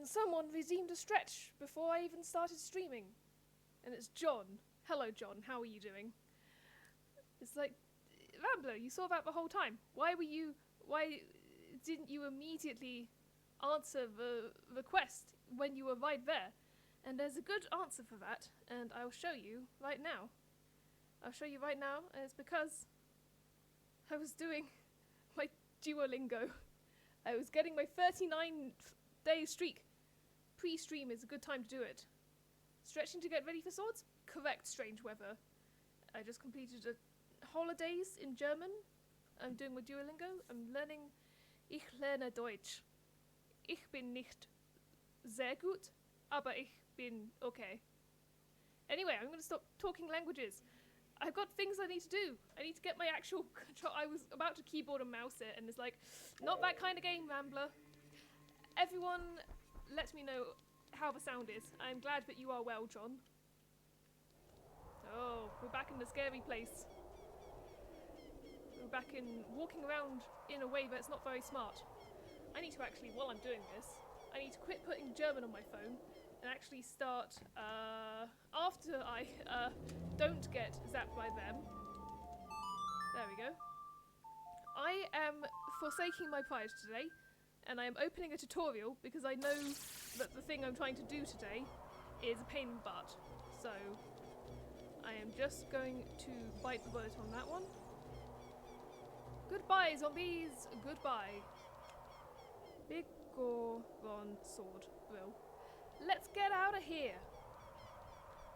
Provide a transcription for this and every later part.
Someone resumed a stretch before I even started streaming. And it's John. Hello, John. How are you doing? It's like, Rambler, you saw that the whole time. Why didn't you immediately answer the request when you were right there? And there's a good answer for that, and I'll show you right now. And it's because I was doing my Duolingo. I was getting my 39-day streak. Pre-stream is a good time to do it. Stretching to get ready for swords? Correct, strange weather. I just completed a holidays in German. I'm doing my Duolingo. I'm learning. Ich lerne Deutsch. Ich bin nicht sehr gut, aber ich bin okay. Anyway, I'm going to stop talking languages. I've got things I need to do. I need to get my actual control. I was about to keyboard and mouse it, and it's like, not that kind of game, Rambler. Everyone, let me know how the sound is. I'm glad that you are well, John. Oh, we're back in the scary place. We're back in walking around in a way that's not very smart. I need to actually, while I'm doing this, I need to quit putting German on my phone and actually start, after I don't get zapped by them. There we go. I am forsaking my pride today, and I am opening a tutorial because I know that the thing I'm trying to do today is a pain in the butt. So I am just going to bite the bullet on that one. Goodbye, zombies! Goodbye. Big Goron sword, bro. Let's get out of here!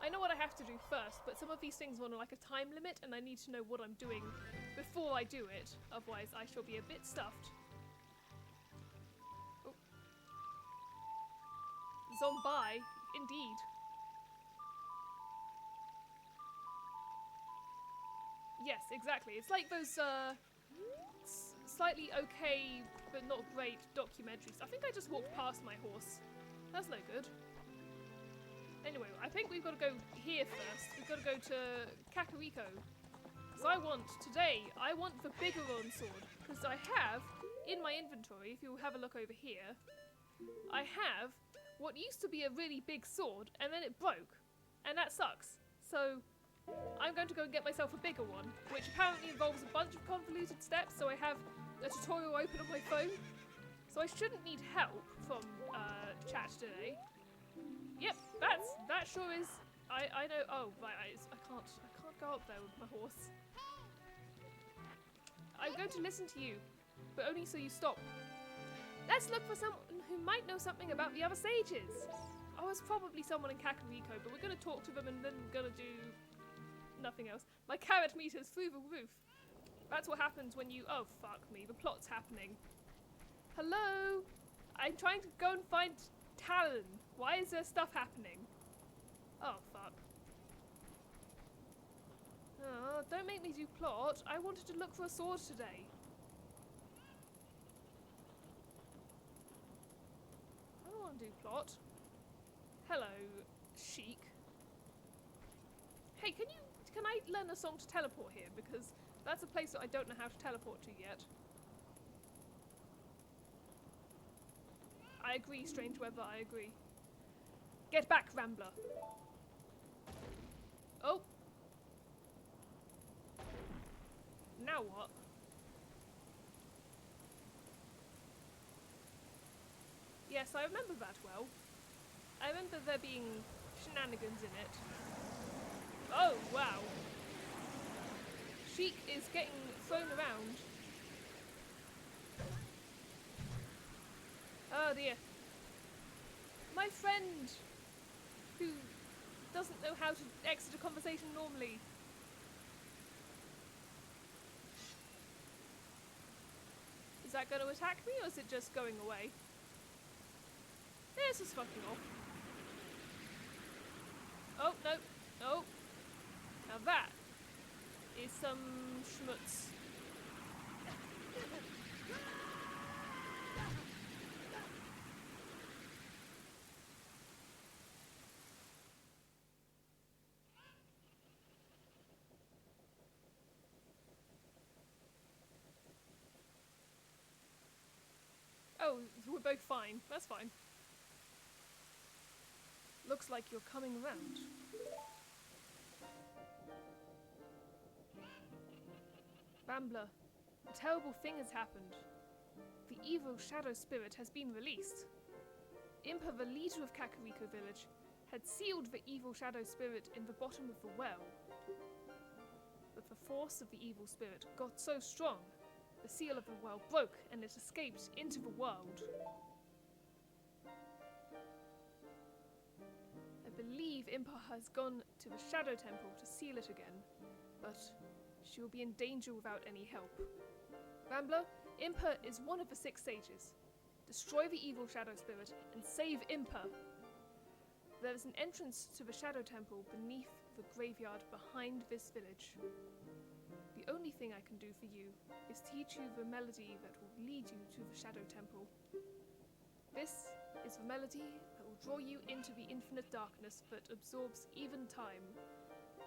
I know what I have to do first, but some of these things want like a time limit, and I need to know what I'm doing before I do it. Otherwise, I shall be a bit stuffed. Oh. Zombie, indeed. Yes, exactly. It's like those slightly okay but not great documentaries. I think I just walked past my horse. That's no good. Anyway, I think we've got to go here first. We've got to go to Kakariko. Because I want the Bigoron sword. Because I have, in my inventory, if you have a look over here, I have what used to be a really big sword, and then it broke. And that sucks. So I'm going to go and get myself a bigger one, which apparently involves a bunch of convoluted steps, so I have a tutorial open on my phone. So I shouldn't need help from chat today. Yep, that sure is. I know. Oh right, I can't go up there with my horse. I'm going to listen to you, but only so you stop. Let's look for someone who might know something about the other sages. Oh, it's probably someone in Kakariko, but we're going to talk to them and then we're going to do nothing else. My carrot meter's through the roof. That's what happens when you. Oh fuck me, the plot's happening. Hello, I'm trying to go and find Talon. Why is there stuff happening? Oh, fuck. Oh, don't make me do plot. I wanted to look for a sword today. I don't want to do plot. Hello, Sheik. Hey, can I learn a song to teleport here? Because that's a place that I don't know how to teleport to yet. I agree, strange weather, I agree. Get back, Rambler. Oh. Now what? Yes, I remember that well. I remember there being shenanigans in it. Oh, wow. Sheik is getting thrown around. Oh dear. My friend, who doesn't know how to exit a conversation normally. Is that going to attack me, or is it just going away? This is fucking off. Oh, no. Oh. some schmutz. Oh, we're both fine. That's fine. Looks like you're coming around. Rambler, a terrible thing has happened. The evil shadow spirit has been released. Impa, the leader of Kakariko village, had sealed the evil shadow spirit in the bottom of the well. But the force of the evil spirit got so strong, the seal of the well broke and it escaped into the world. I believe Impa has gone to the Shadow Temple to seal it again, but she will be in danger without any help. Rambler, Impa is one of the 6 sages. Destroy the evil shadow spirit and save Impa. There is an entrance to the Shadow Temple beneath the graveyard behind this village. The only thing I can do for you is teach you the melody that will lead you to the Shadow Temple. This is the melody that will draw you into the infinite darkness that absorbs even time.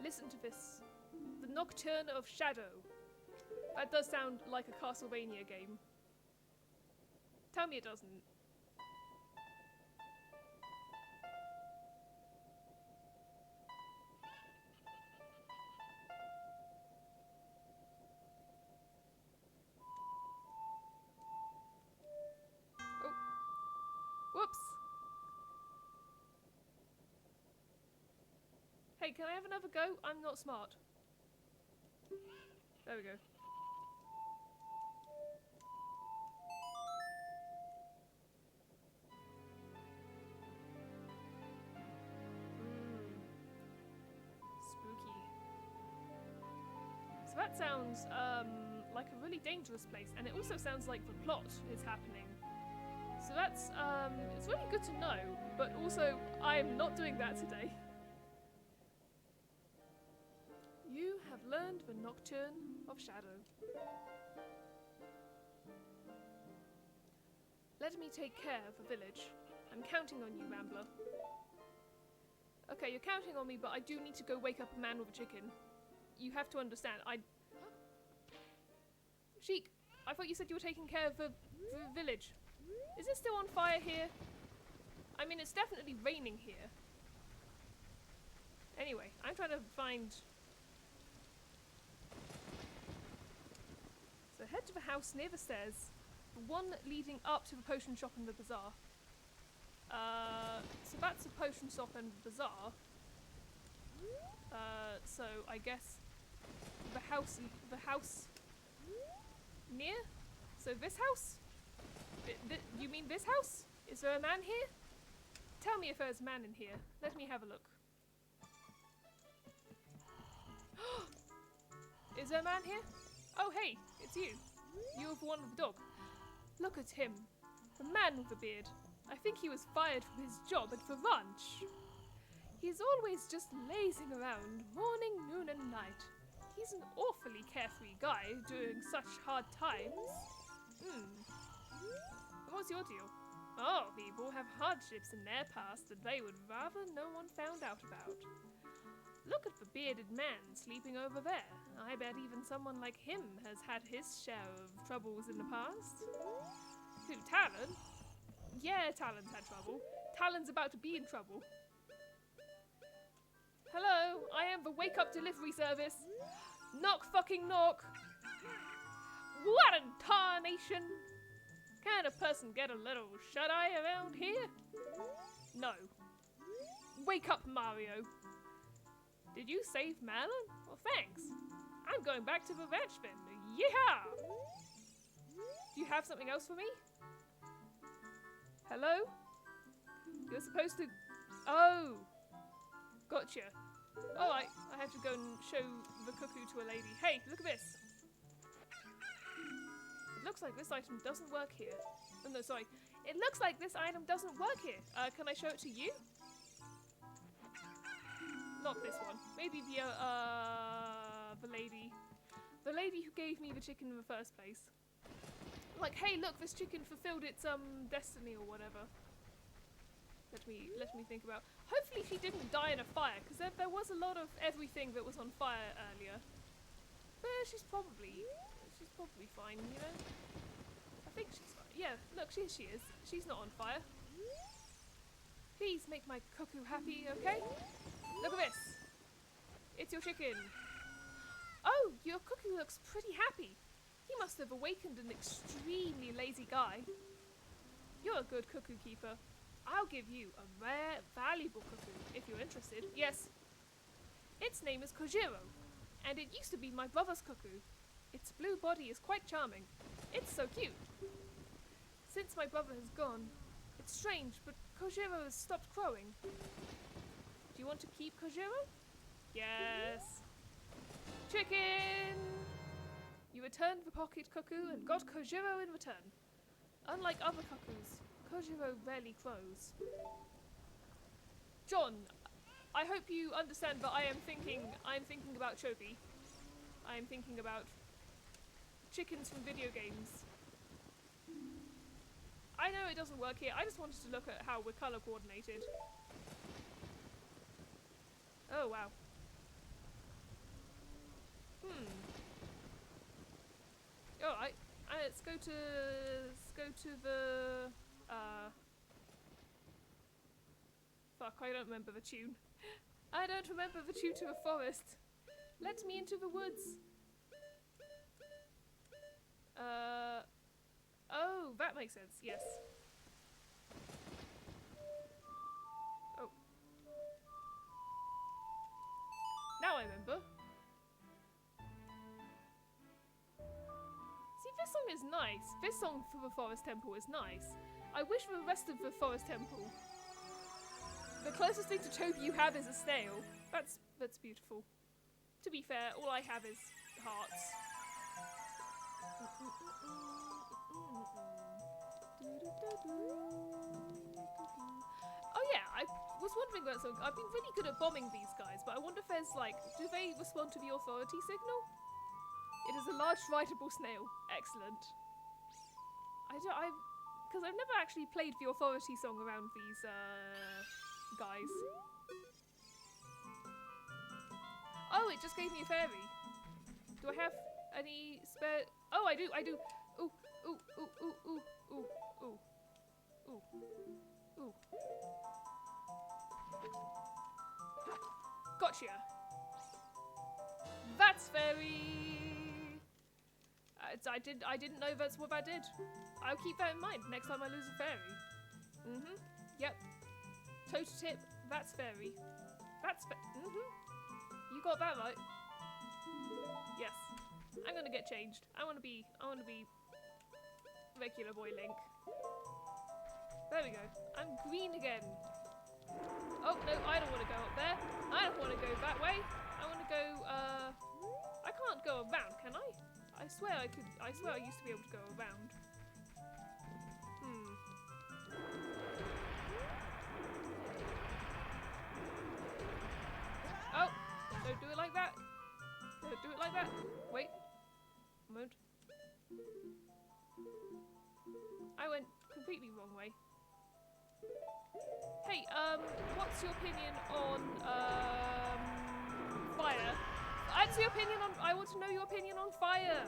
Listen to this. The Nocturne of Shadow. That does sound like a Castlevania game. Tell me it doesn't. Oh. Whoops. Hey, can I have another go? I'm not smart. There we go. Spooky. So that sounds like a really dangerous place, and it also sounds like the plot is happening. So that's it's really good to know, but also I am not doing that today. You have learned the Nocturne of Shadow. Let me take care of the village. I'm counting on you, Rambler. Okay, you're counting on me, but I do need to go wake up a man with a chicken. You have to understand, Sheik, I thought you said you were taking care of the village. Is it still on fire here? I mean, it's definitely raining here. Anyway, I'm trying to find... So head to the house near the stairs, the one leading up to the potion shop and the bazaar. So that's a potion shop and bazaar. So I guess the house near? So this house? You mean this house? Is there a man here? Tell me if there's a man in here. Let me have a look. Is there a man here? Oh hey, it's you. You're the one with the dog. Look at him. The man with the beard. I think he was fired from his job at the ranch. He's always just lazing around, morning, noon and night. He's an awfully carefree guy during such hard times. What's your deal? Oh, people have hardships in their past that they would rather no one found out about. Look at the bearded man sleeping over there. I bet even someone like him has had his share of troubles in the past. Who, Talon? Yeah, Talon's had trouble. Talon's about to be in trouble. Hello, I am the Wake Up Delivery Service. Knock fucking knock. What in tarnation? Can a person get a little shut-eye around here? No. Wake up, Mario. Did you save Malon? Well, thanks. I'm going back to the ranch then. Yeehaw! Do you have something else for me? Hello? You're supposed to... Oh! Gotcha. Alright, I have to go and show the cuckoo to a lady. Hey, look at this! It looks like this item doesn't work here. Oh no, sorry. It looks like this item doesn't work here. Can I show it to you? Not this one. Maybe the lady. The lady who gave me the chicken in the first place. Like, hey, look, this chicken fulfilled its destiny or whatever. Let me think about. Hopefully she didn't die in a fire, because there was a lot of everything that was on fire earlier. But she's probably fine, you know. I think she's fine. Yeah, look, she is. She's not on fire. Please make my cuckoo happy, okay? Look at this. It's your chicken. Oh, your cuckoo looks pretty happy. He must have awakened an extremely lazy guy. You're a good cuckoo keeper. I'll give you a rare, valuable cuckoo if you're interested. Yes. Its name is Kojiro, and it used to be my brother's cuckoo. Its blue body is quite charming. It's so cute. Since my brother has gone, it's strange, but Kojiro has stopped crowing. Do you want to keep Kojiro? Yes. Chicken! You returned the pocket cuckoo and got Kojiro in return. Unlike other cuckoos, Kojiro rarely crows. John, I hope you understand that I am thinking about Chopi. I am thinking about chickens from video games. I know it doesn't work here. I just wanted to look at how we're color coordinated. Oh wow. Alright. Let's go to the fuck, I don't remember the tune. I don't remember the tune to a forest. Let me into the woods. Oh, that makes sense, yes. Oh. Now I remember. See, this song is nice. This song for the Forest Temple is nice. I wish the rest of the Forest Temple. The closest thing to Chopi you have is a snail. That's beautiful. To be fair, all I have is hearts. Oh yeah, I was wondering about something. I've been really good at bombing these guys, but I wonder if there's like, do they respond to the authority signal? It is a large writable snail. Excellent. Because I've never actually played the authority song around these guys. Oh, it just gave me a fairy. Do I have any spare? Oh, I do. Ooh, ooh, ooh, ooh, ooh, ooh, ooh, ooh, ooh. Gotcha. That's fairy. I didn't know that's what that did. I'll keep that in mind next time I lose a fairy. Yep. Toe to tip. That's fairy. You got that right. Yes. I'm gonna get changed. I wanna be regular boy Link. There we go. I'm green again. Oh no, I don't wanna go up there. I don't wanna go that way. I wanna go I can't go around, can I? I swear I could. I swear I used to be able to go around. Oh! Don't do it like that! Don't do it like that! Wait. A moment. I went completely wrong way. Hey, what's your opinion on, fire? What's your opinion on... I want to know your opinion on fire!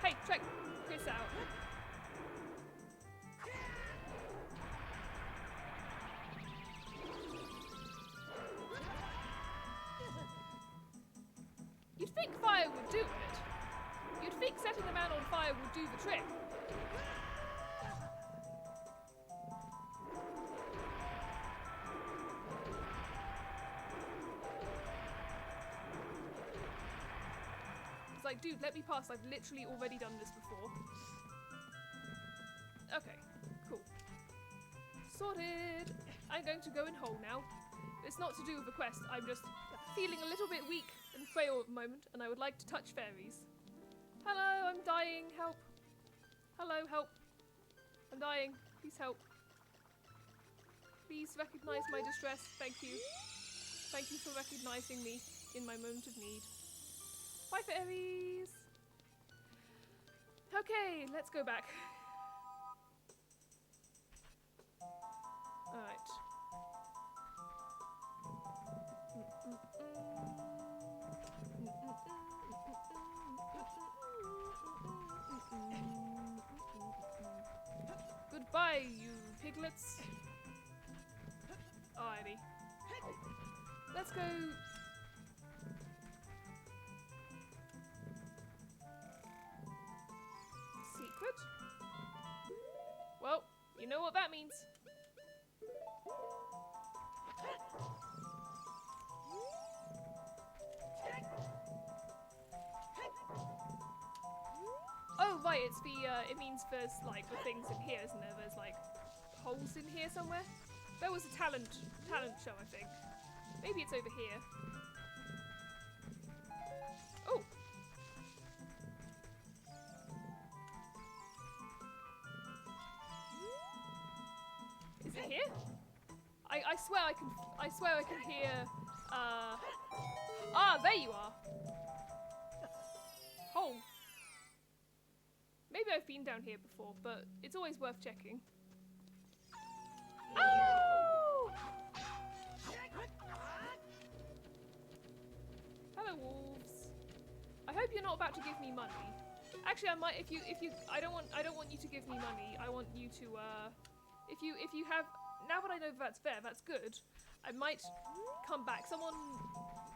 Hey, check this out. You'd think fire would do it. You'd think setting a man on fire would do the trick. It's like, dude, let me pass. I've literally already done this before. Okay, cool. Sorted. I'm going to go in whole now. It's not to do with the quest. I'm just feeling a little bit weak and frail at the moment, and I would like to touch fairies. Hello, I'm dying. Help. Hello, help. I'm dying. Please help. Please recognize my distress. Thank you. Thank you for recognizing me in my moment of need. Bye, fairies! Okay, let's go back. Alright. Goodbye, you piglets. Alrighty. Let's go. Secret? Well, you know what that means. Oh right, it's the it means there's like the things in here, isn't there? There's like holes in here somewhere. There was a talent show, I think. Maybe it's over here. Oh. Is it here? I swear I can hear there you are. Hole. Maybe I've been down here before, but it's always worth checking. Oh! Hello, wolves. I hope you're not about to give me money. Actually, I might. If you, I don't want you to give me money. I want you to, if you have. Now that I know that's there, that's good. I might come back. Someone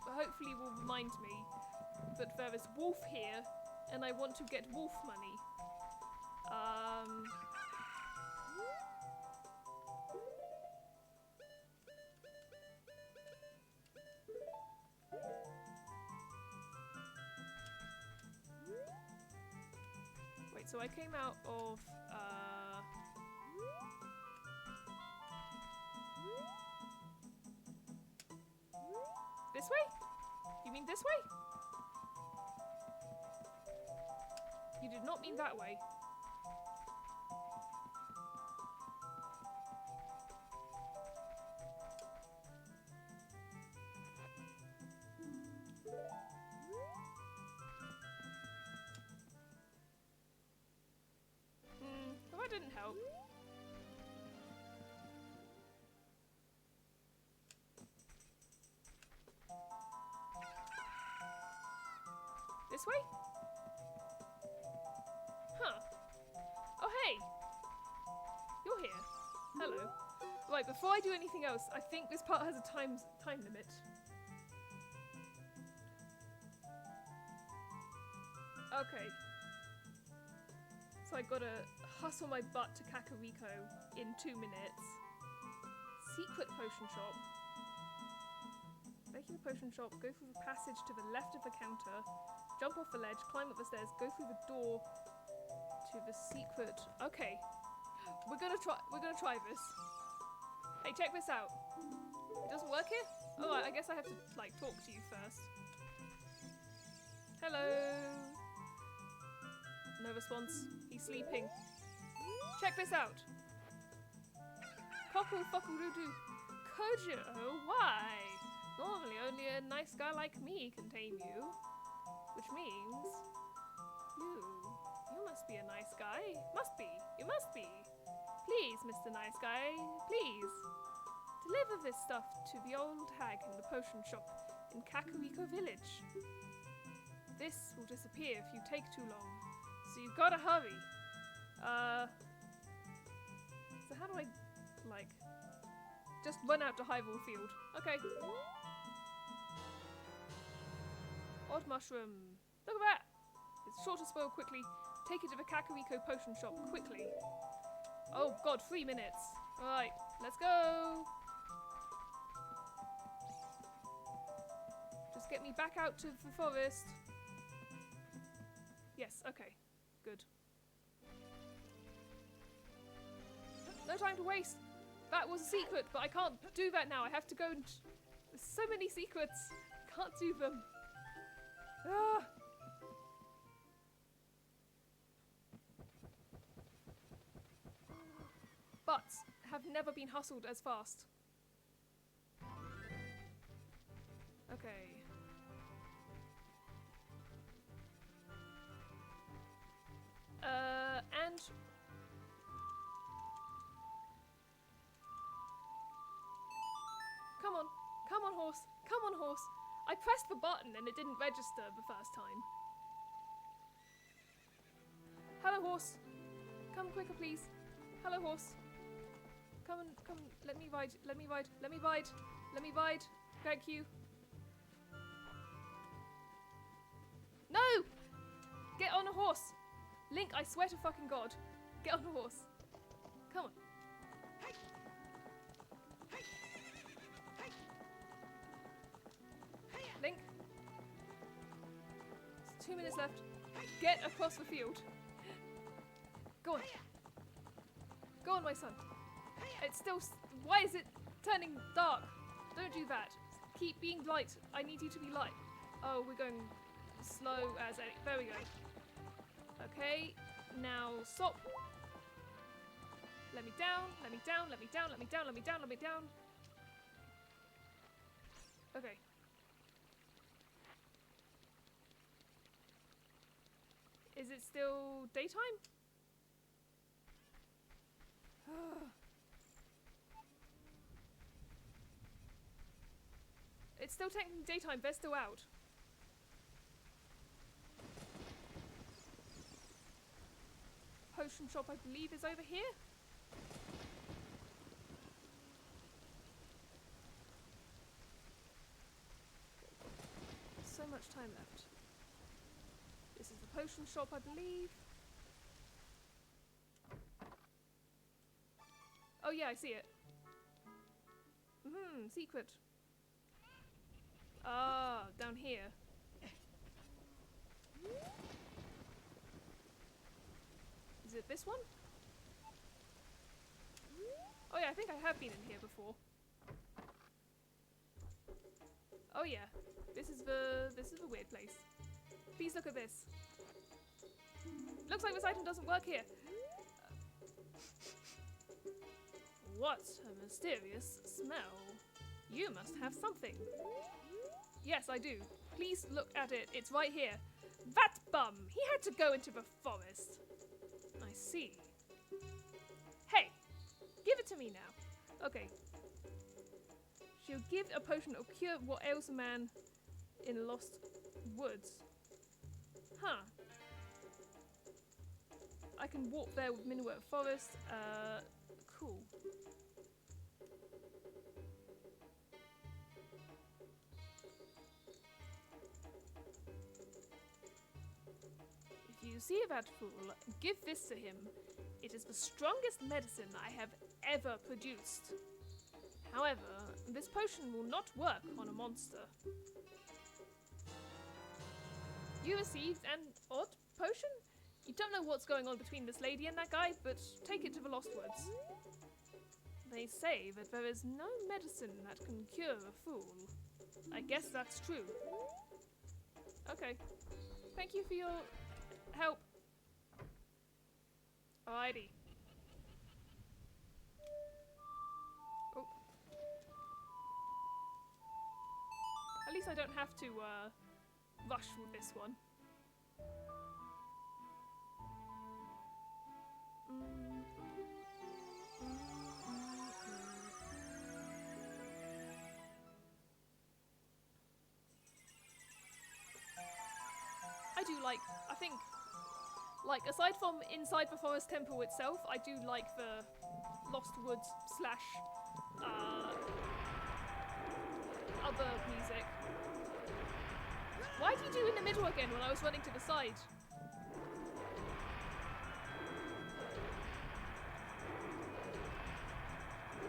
hopefully will remind me that there is wolf here, and I want to get wolf money. Wait, so I came out of, this way? You mean this way? You did not mean that way. Well, that didn't help. This way? Huh. Oh, hey! You're here. Hello. Right, before I do anything else, I think this part has a time limit. Okay. So I gotta hustle my butt to Kakariko in 2 minutes. Secret potion shop. Making a potion shop, go through the passage to the left of the counter, jump off the ledge, climb up the stairs, go through the door to the secret. Okay. We're gonna try this. Hey, check this out. It doesn't work here? Oh, I guess I have to like talk to you first. Hello. No response. He's sleeping. Check this out. Cockle fuckle-doo-doo. Kojo, why? Normally only a nice guy like me can tame you. Which means you must be a nice guy. Must be. You must be. Please, Mr. Nice Guy, please. Deliver this stuff to the old hag in the potion shop in Kakariko Village. This will disappear if you take too long. So you've gotta hurry. So how do I, like, just run out to Hyrule Field? Okay. Odd mushroom. Look at that! It's sure to spoil quickly. Take it to the Kakariko potion shop quickly. Oh god, 3 minutes. Alright, let's go! Just get me back out to the forest. Yes, okay. Good. No time to waste! That was a secret, but I can't do that now. I have to go and... There's so many secrets. Can't do them. Ah! But have never been hustled as fast. Okay. And... Come on. Come on, horse. Come on, horse. I pressed the button and it didn't register the first time. Hello, horse. Come quicker, please. Hello, horse. Come. Let me ride. Let me ride. Let me ride. Let me ride. Thank you. No! Get on a horse. Link, I swear to fucking God. Get on a horse. Come on. Link. There's 2 minutes left. Get across the field. Go on. Go on, my son. It's still... Why is it turning dark? Don't do that. Keep being light. I need you to be light. Oh, we're going slow as a... There we go. Okay. Now stop. Let me down. Let me down. Let me down. Let me down. Let me down. Let me down. Okay. Is it still daytime? It's still technically daytime, they're still out. Potion shop, I believe, is over here. So much time left. This is the potion shop, I believe. Oh yeah, I see it. Secret. Ah, down here. Is it this one? Oh yeah, I think I have been in here before. Oh yeah, this is the weird place. Please look at this. Looks like this item doesn't work here. What a mysterious smell. You must have something. Yes, I do. Please look at it. It's right here. That bum! He had to go into the forest. I see. Hey! Give it to me now. Okay. She'll give a potion to cure what ails a man in lost woods. Huh. I can walk there with Minuet Forest. Cool. If you see that fool, give this to him. It is the strongest medicine I have ever produced. However, this potion will not work on a monster. You received an odd potion? You don't know what's going on between this lady and that guy, but take it to the Lost Woods. They say that there is no medicine that can cure a fool. I guess that's true. Okay. Thank you for your help. Alrighty. Oh. At least I don't have to rush with this one. I think, like, aside from inside the Forest Temple itself, I do like the Lost Woods slash other music. Why did you do in the middle again when I was running to the side?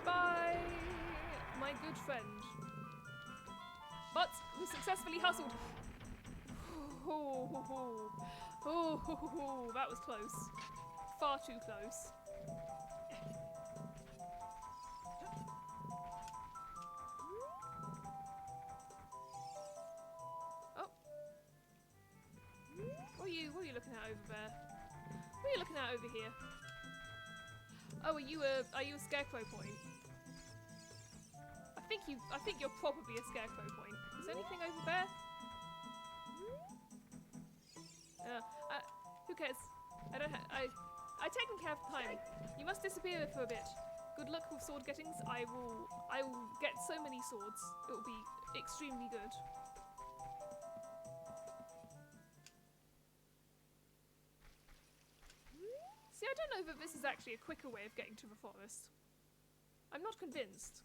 Bye, my good friend. But we successfully hustled. Oh, that was close. Far too close. Oh. What are you looking at over there? What are you looking at over here? Oh, are you a scarecrow point? I think think you're probably a scarecrow point. Is there anything over there? Who cares? I technically have time. You must disappear for a bit. Good luck with sword gettings. I will get so many swords. It will be extremely good. See, I don't know that this is actually a quicker way of getting to the forest. I'm not convinced.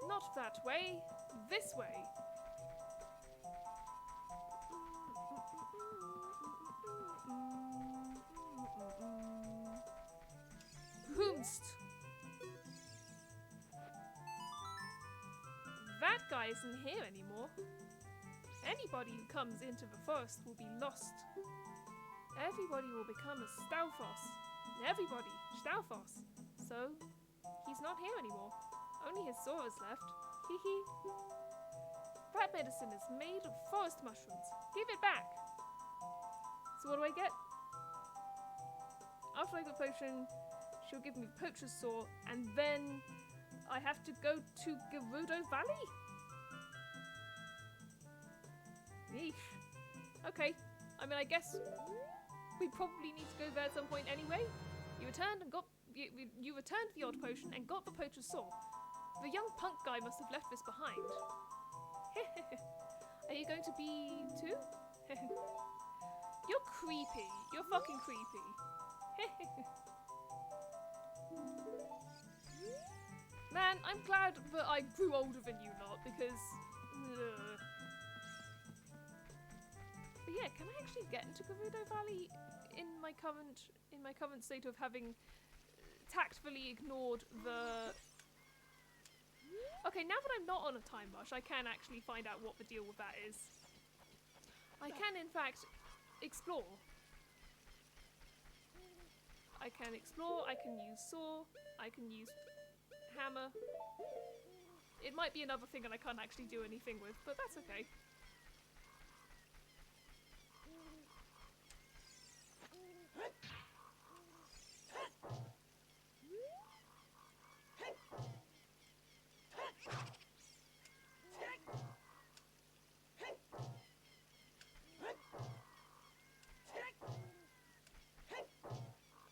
Not that way. This way. Whomst? That guy isn't here anymore. Anybody who comes into the forest will be lost. Everybody will become a Stalfos. Everybody, Stalfos. So, he's not here anymore. Only his sword is left. Hee hee. That medicine is made of forest mushrooms. Give it back. So what do I get? After I get the potion, she'll give me Poacher's Saw, and then I have to go to Gerudo Valley? Yeesh. Okay. I mean, I guess we probably need to go there at some point anyway. You returned and got... You returned the odd potion and got the Poacher's Saw. The young punk guy must have left this behind. Are you going to be too? You're creepy. You're fucking creepy. Man, I'm glad that I grew older than you lot, because... But yeah, can I actually get into Gerudo Valley in my current state of having tactfully ignored the... Okay, now that I'm not on a time rush, I can actually find out what the deal with that is. I can, in fact, explore. I can explore, I can use saw, I can use hammer. It might be another thing and I can't actually do anything with, but that's okay.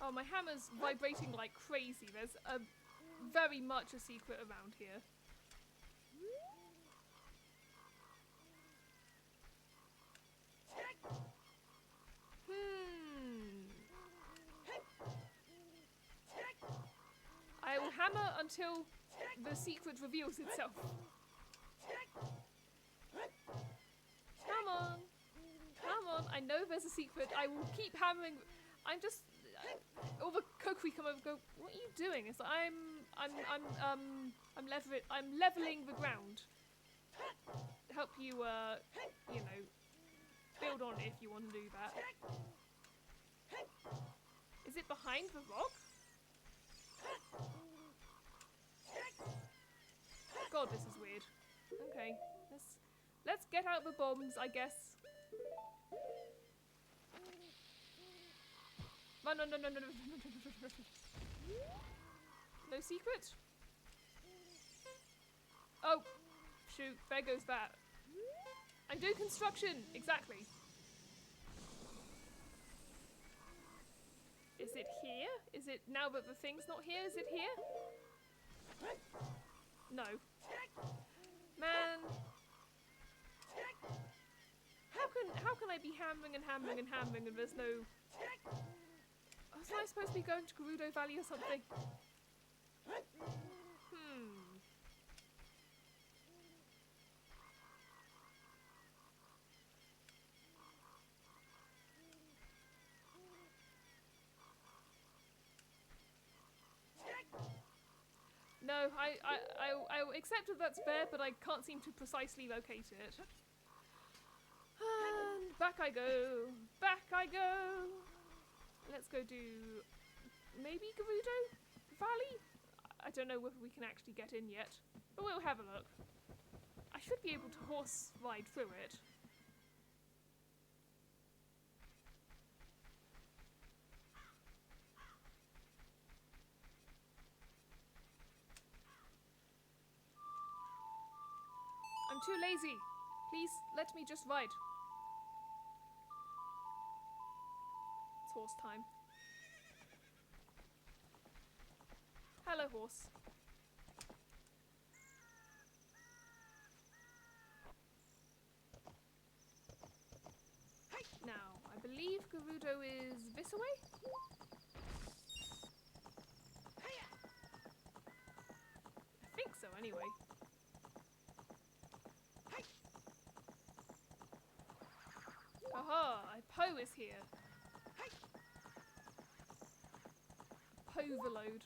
Oh, my hammer's vibrating like crazy. There's very much a secret around here. I will hammer until the secret reveals itself. Come on. Come on. I know there's a secret. I will keep hammering. I'm just... all the Kokiri come over and go, what are you doing? It's like, I'm leveling the ground. Help you, you know, build on it if you want to do that. Is it behind the rock? God, this is weird. Okay, let's get out the bombs, I guess. No, no, no, no, no, no, no, no, no, no. No secret? Oh, shoot, there goes that. I'm doing construction, exactly. Is it here? Is it, now that the thing's not here, is it here? No. Man. How can I be hammering and hammering and hammering and there's no... Wasn't I supposed to be going to Gerudo Valley or something? No, I will accept that that's there, but I can't seem to precisely locate it. And back I go. Back I go. Let's go do maybe Gerudo Valley? I don't know whether we can actually get in yet, but we'll have a look. I should be able to horse ride through it. too lazy. Please let me just ride. It's horse time. Hello, horse. Now, I believe Gerudo is this way? I think so, anyway. Aha! Poe is here. Poverload.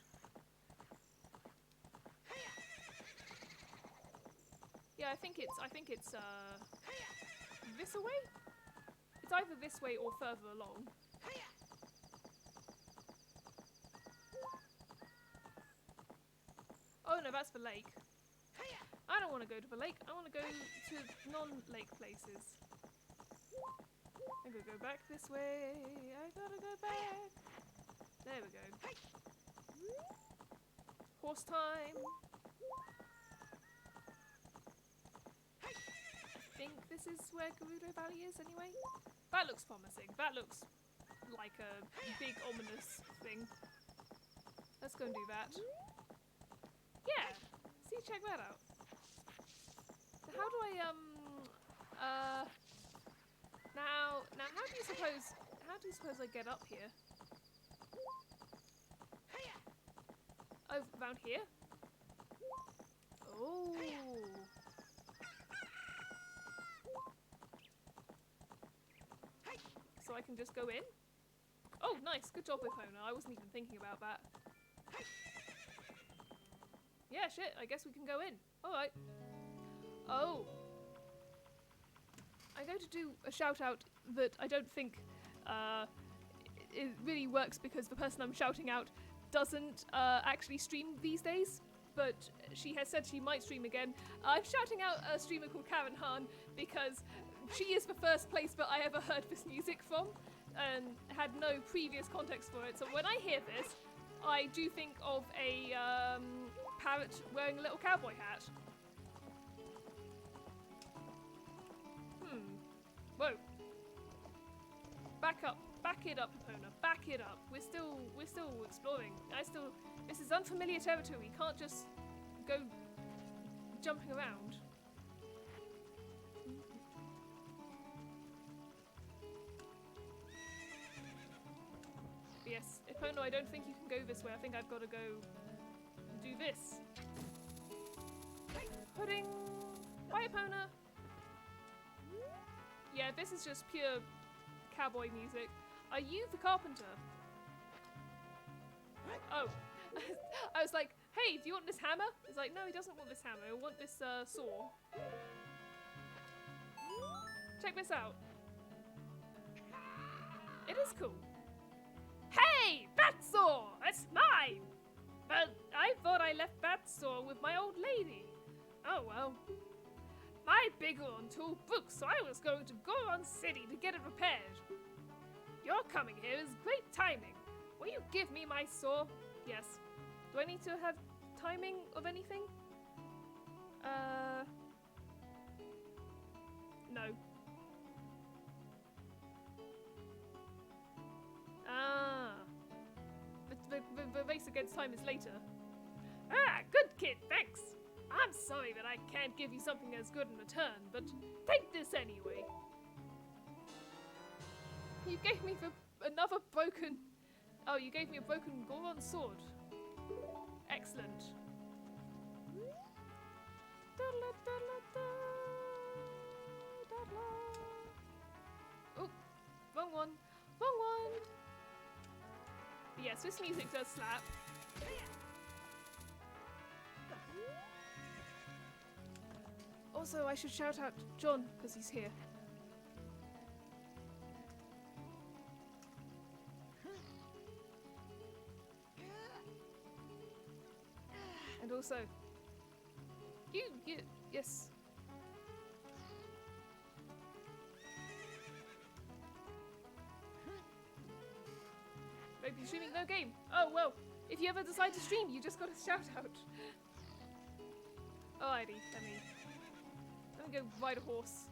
Yeah, I think it's this away? It's either this way or further along. Oh no, that's the lake. I don't want to go to the lake. I want to go to non-lake places. I gotta go back this way. I gotta go back. There we go. Horse time. I think this is where Gerudo Valley is anyway. That looks promising. That looks like a big ominous thing. Let's go and do that. Yeah! See, check that out. So how do I, now how do you suppose I get up here? Oh, around here? Oh. So I can just go in? Oh, nice. Good job, Epona. I wasn't even thinking about that. Yeah, shit. I guess we can go in. Alright. Oh. I'm going to do a shout out that I don't think it really works because the person I'm shouting out doesn't actually stream these days, but she has said she might stream again. I'm shouting out a streamer called Cavern because she is the first place that I ever heard this music from and had no previous context for it. So when I hear this, I do think of a parrot wearing a little cowboy hat. Whoa. Back up. Back it up, Epona. Back it up. We're still exploring. This is unfamiliar territory. We can't just go jumping around. But yes, Epona, I don't think you can go this way. I think I've got to go do this. Pudding. Bye, Epona. Yeah, this is just pure cowboy music. Are you the carpenter? Oh. I was like, hey, do you want this hammer? He's like, no, he doesn't want this hammer. He'll want this saw. Check this out. It is cool. Hey, that saw! It's mine! But I thought I left that saw with my old lady. Oh well. My Bighorn tool broke, so I was going to Goron City to get it repaired. Your coming here is great timing. Will you give me my saw? Yes. Do I need to have timing of anything? No. Ah. The race against time is later. Ah, good kid, thanks. I'm sorry that I can't give you something as good in return, but take this anyway. You gave me another broken... Oh, you gave me a broken Goron sword. Excellent. Oh, wrong one. Wrong one. Yes, this music does slap. Also, I should shout out John, because he's here. And also, yes. Maybe you're streaming no game. Oh, well, if you ever decide to stream, you just got to shout out. Alrighty, let me gonna go ride a horse.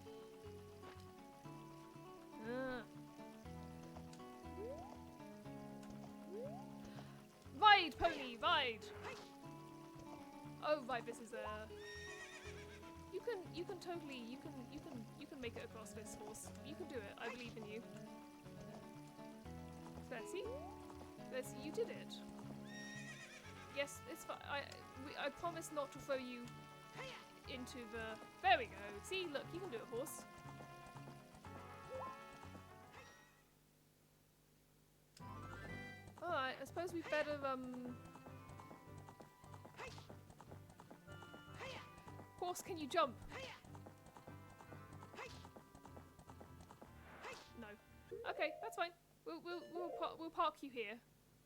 Ride, pony, ride! Oh, right, this is a... You can totally, you can make it across this horse. You can do it, I believe in you. There, see? You did it. Yes, it's fine. I promise not to throw you into the... There we go. See, look, you can do it, horse. Alright, I suppose we'd better, Horse, can you jump? No. Okay, that's fine. We'll park you here.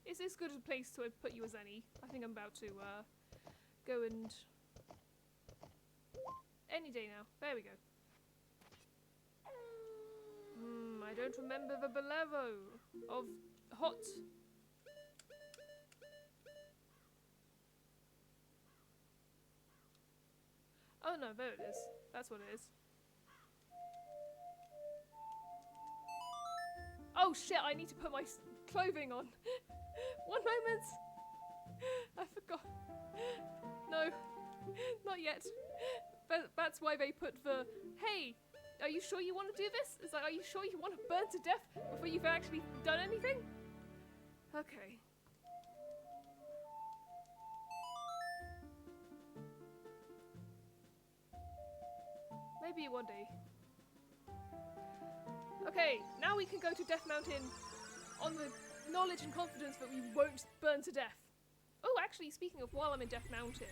Is this good a place to put you as any? I think I'm about to go and... Any day now. There we go. I don't remember the bolero of hot... Oh no, there it is. That's what it is. Oh shit, I need to put my clothing on. One moment. I forgot. No, not yet. But that's why they put the, hey, are you sure you want to do this? It's like, are you sure you want to burn to death before you've actually done anything? Okay. Maybe one day. Okay, now we can go to Death Mountain on the knowledge and confidence that we won't burn to death. Oh, actually, speaking of while I'm in Death Mountain,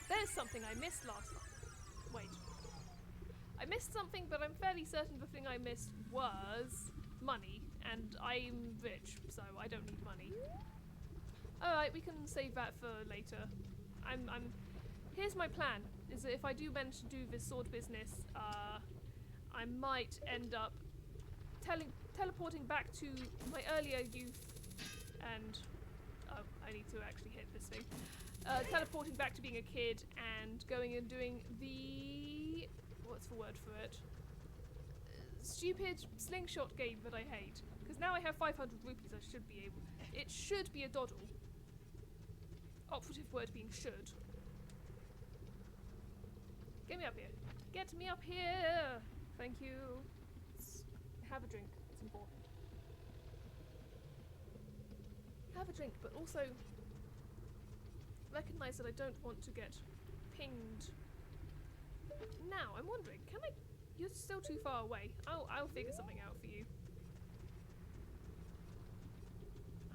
there's something I missed last time. Wait. I missed something, but I'm fairly certain the thing I missed was money, and I'm rich, so I don't need money. Alright, we can save that for later. Here's my plan, is that if I do manage to do this sword business, I might end up teleporting back to my earlier youth and... Oh, I need to actually hit this thing. Teleporting back to being a kid and going and doing the... What's the word for it? Stupid slingshot game that I hate. Because now I have 500 rupees, I should be able... It should be a doddle. Operative word being should. Get me up here. Get me up here! Thank you. Have a drink. It's important. Have a drink, but also recognize that I don't want to get pinged. Now, I'm wondering, can I... You're still too far away. I'll figure something out for you.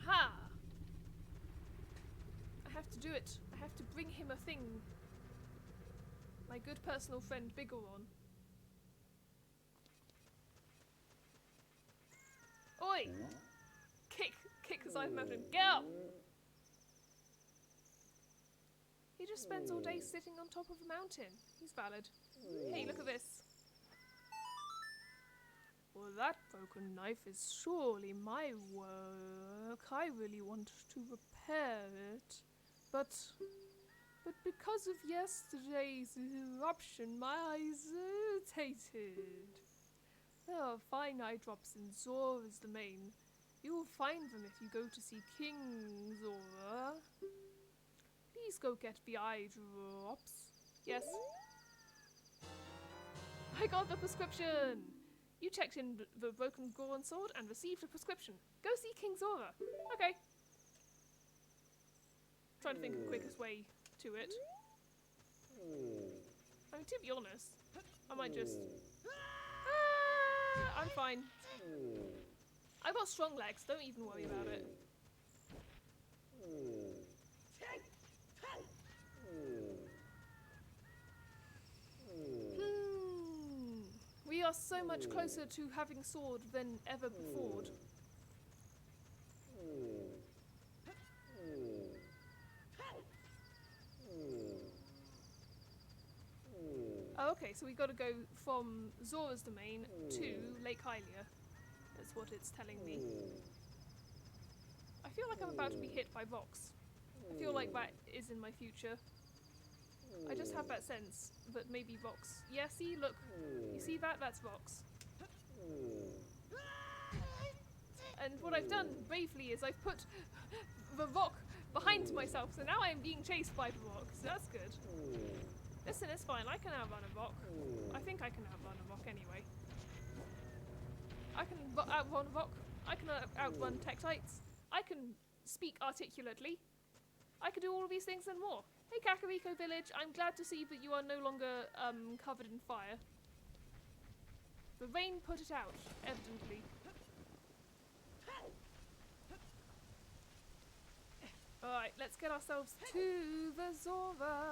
Ha! I have to do it. I have to bring him a thing. My good personal friend Bigoron. Oi! Kick the side of the mountain. Get up! He just spends all day sitting on top of a mountain. He's valid. Hey, look at this. Well, that broken knife is surely my work. I really want to repair it. But because of yesterday's eruption, my eyes irritated. There are fine eye drops in Zora's domain. You will find them if you go to see King Zora. Please go get the eye drops. Yes. I got the prescription! You checked in the broken Goron sword and received a prescription. Go see King Zora. Okay. Trying to think of the quickest way to it. I mean, to be honest, I might just... I'm fine. I've got strong legs, don't even worry about it. We are so much closer to having sword than ever before. Oh, okay, so we got to go from Zora's domain to Lake Hylia. That's what it's telling me. I feel like I'm about to be hit by rocks. I feel like that is in my future. I just have that sense that maybe Vox... Yeah, see, look. You see that? That's Vox. And what I've done bravely is I've put the rock behind myself, so now I'm being chased by the rock, so that's good. Listen, it's fine, I can outrun a rock. I think I can outrun a rock anyway. I can outrun a rock, I can outrun tektites, I can speak articulately, I can do all of these things and more. Hey Kakariko Village, I'm glad to see that you are no longer covered in fire. The rain put it out, evidently. Alright, let's get ourselves to the Zora.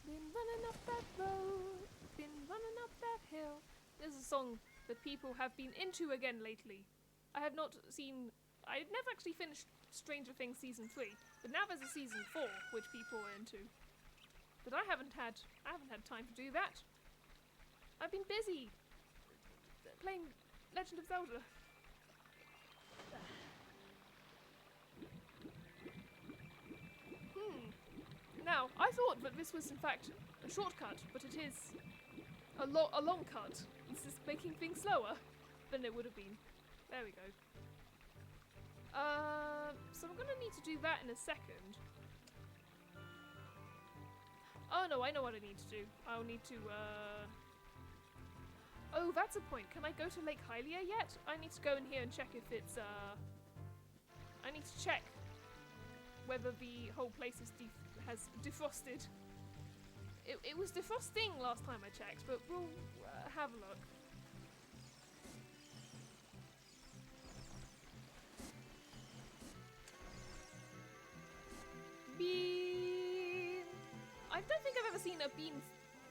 Been running up that road, been running up that hill. There's a song that people have been into again lately. I've never actually finished Stranger Things Season 3, but now there's a Season 4 which people are into. But I haven't had time to do that. I've been busy playing Legend of Zelda. Now, I thought that this was in fact a shortcut, but it is a long cut. This is making things slower than it would have been. There we go. So I'm gonna need to do that in a second. Oh no, I know what I need to do. I'll need to, Oh, that's a point. Can I go to Lake Hylia yet? I need to go in here and check if it's, I need to check whether the whole place has defrosted. It was defrosting last time I checked, but we'll have a look. Bean! I don't think I've ever seen a bean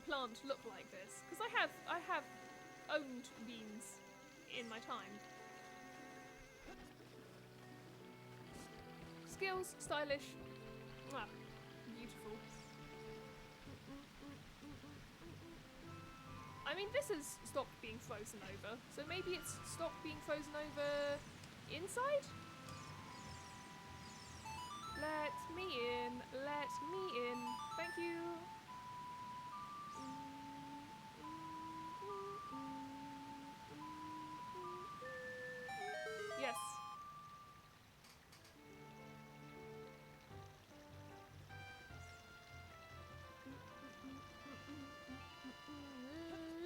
plant look like this, because I have owned beans in my time. Skills, stylish, beautiful. I mean, this has stopped being frozen over, so maybe it's stopped being frozen over inside? Let me in, let me in, thank you. Yes.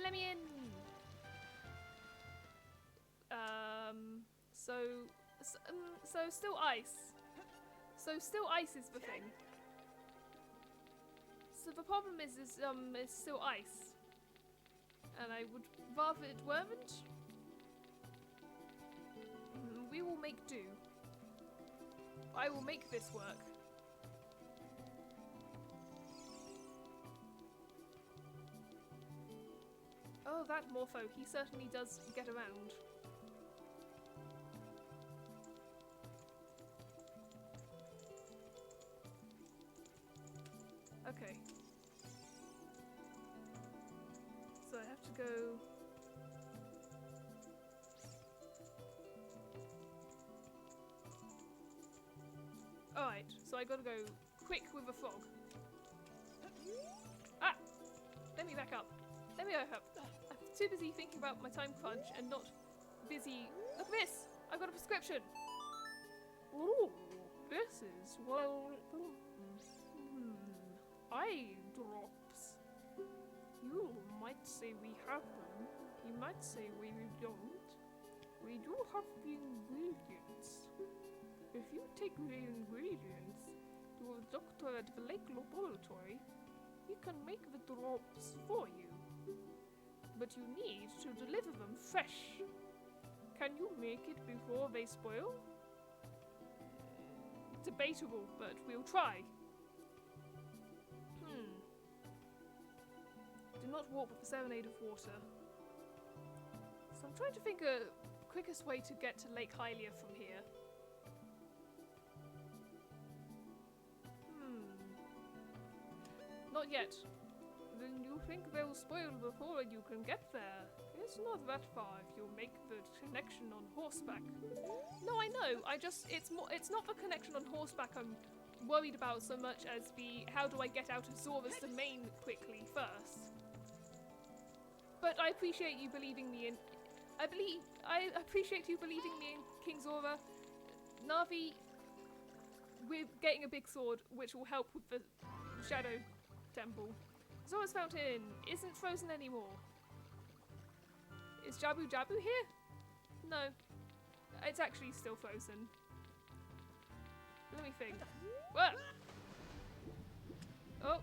Let me in. So still ice. So still ice is the thing. So the problem is it's still ice. And I would rather it weren't. We will make do. I will make this work. Oh, that Morpho, he certainly does get around. Okay. So I have to go... Alright, so I gotta go quick with a frog. Ah! Let me back up. Let me back up. I'm too busy thinking about my time crunch and not busy... Look at this! I've got a prescription! Ooh, this is, well... eye drops. You might say we have them. You might say we don't. We do have the ingredients. If you take the ingredients to a doctor at the lake laboratory, he can make the drops for you. But you need to deliver them fresh. Can you make it before they spoil? Debatable, but we'll try. Do not walk with the serenade of water. So I'm trying to think a quickest way to get to Lake Hylia from here. Not yet. and you think they'll spoil before you can get there. It's not that far if you make the connection on horseback. No, I know. It's not the connection on horseback I'm worried about so much as the how do I get out of Zora's domain quickly first. But I appreciate you believing me in. I appreciate you believing me in King Zora. Navi, we're getting a big sword, which will help with the Shadow Temple. Zora's Fountain isn't frozen anymore. Is Jabu Jabu here? No. It's actually still frozen. Let me think. Whoa! Oh.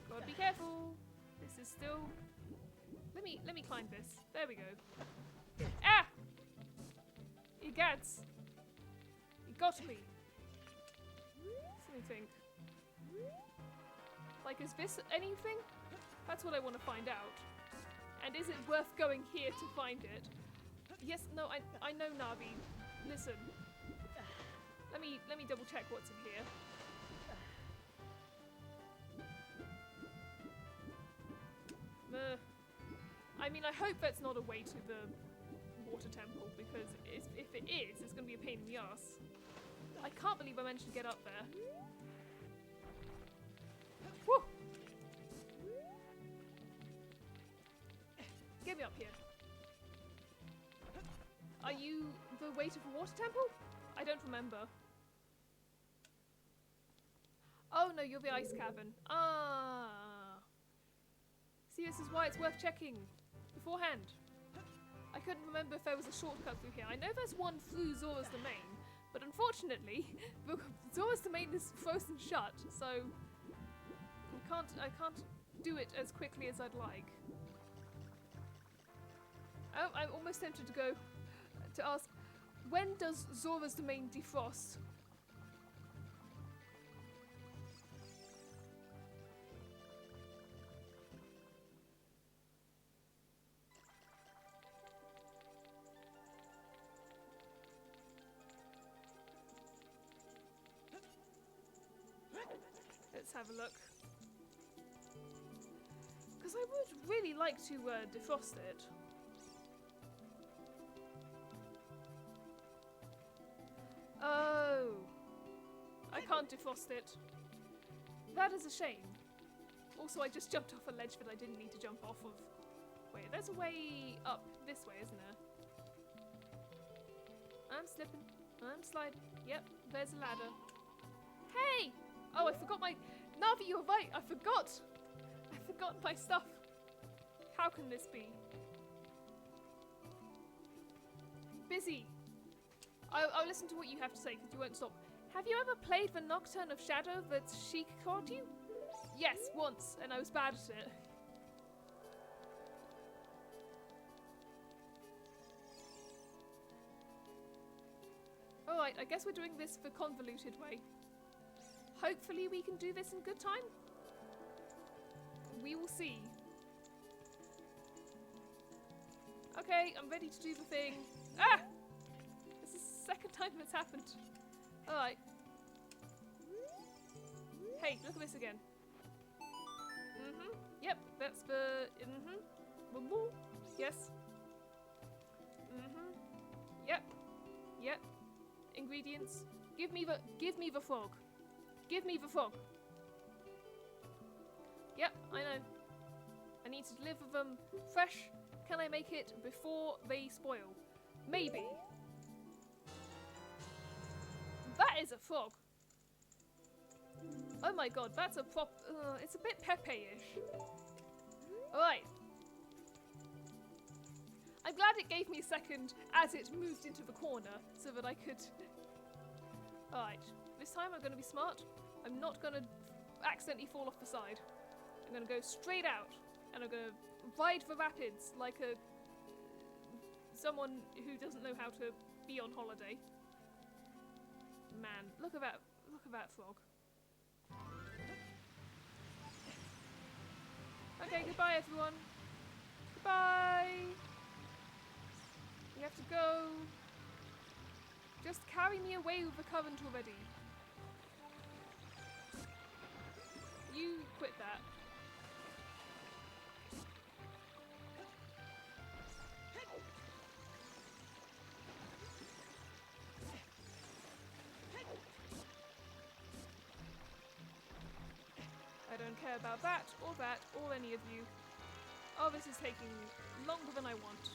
Gotta be careful. This is still... Let me climb this. There we go. Ah! Egads. He got me. Let me think. Like, is this anything? That's what I want to find out. And is it worth going here to find it? Yes, no, I know, Navi. Listen. Let me double check what's in here. I mean, I hope that's not a way to the water temple, because if it is, it's going to be a pain in the ass. I can't believe I managed to get up there. Woo! Get me up here. Are you the way to the water temple? I don't remember. Oh no, you're the ice cavern. Ah. See, this is why it's worth checking beforehand. I couldn't remember if there was a shortcut through here. I know there's one through Zora's domain, but unfortunately, Zora's domain is frozen shut, so I can't do it as quickly as I'd like. Oh, I'm almost tempted to go to ask, when does Zora's domain defrost? Let's have a look. Because I would really like to defrost it. Oh. I can't defrost it. That is a shame. Also, I just jumped off a ledge that I didn't need to jump off of. Wait, there's a way up this way, isn't there? I'm slipping. I'm sliding. Yep, there's a ladder. Hey! Oh, I forgot my... Navi, you're right. I forgot my stuff. How can this be? Busy. I'll listen to what you have to say, because you won't stop. Have you ever played the Nocturne of Shadow that Sheik taught you? Yes, once, and I was bad at it. Alright, I guess we're doing this the convoluted way. Hopefully we can do this in good time. We will see. Okay, I'm ready to do the thing. Ah! This is the second time that's happened. Alright. Hey, look at this again. Yep, that's the... Yes. Yep. Yep. Ingredients. Give me the frog. Give me the frog. Yep, I know. I need to deliver them fresh. Can I make it before they spoil? Maybe. That is a frog. Oh my god, that's a it's a bit Pepe-ish. Alright. I'm glad it gave me a second as it moved into the corner so that I could... Alright, this time I'm going to be smart. I'm not going to accidentally fall off the side. I'm going to go straight out and I'm going to ride the rapids like someone who doesn't know how to be on holiday. Man, look at that frog. Okay, goodbye everyone. Goodbye. We have to go. Just carry me away with the current already. You quit that. care about that, or any of you. Oh, this is taking longer than I want.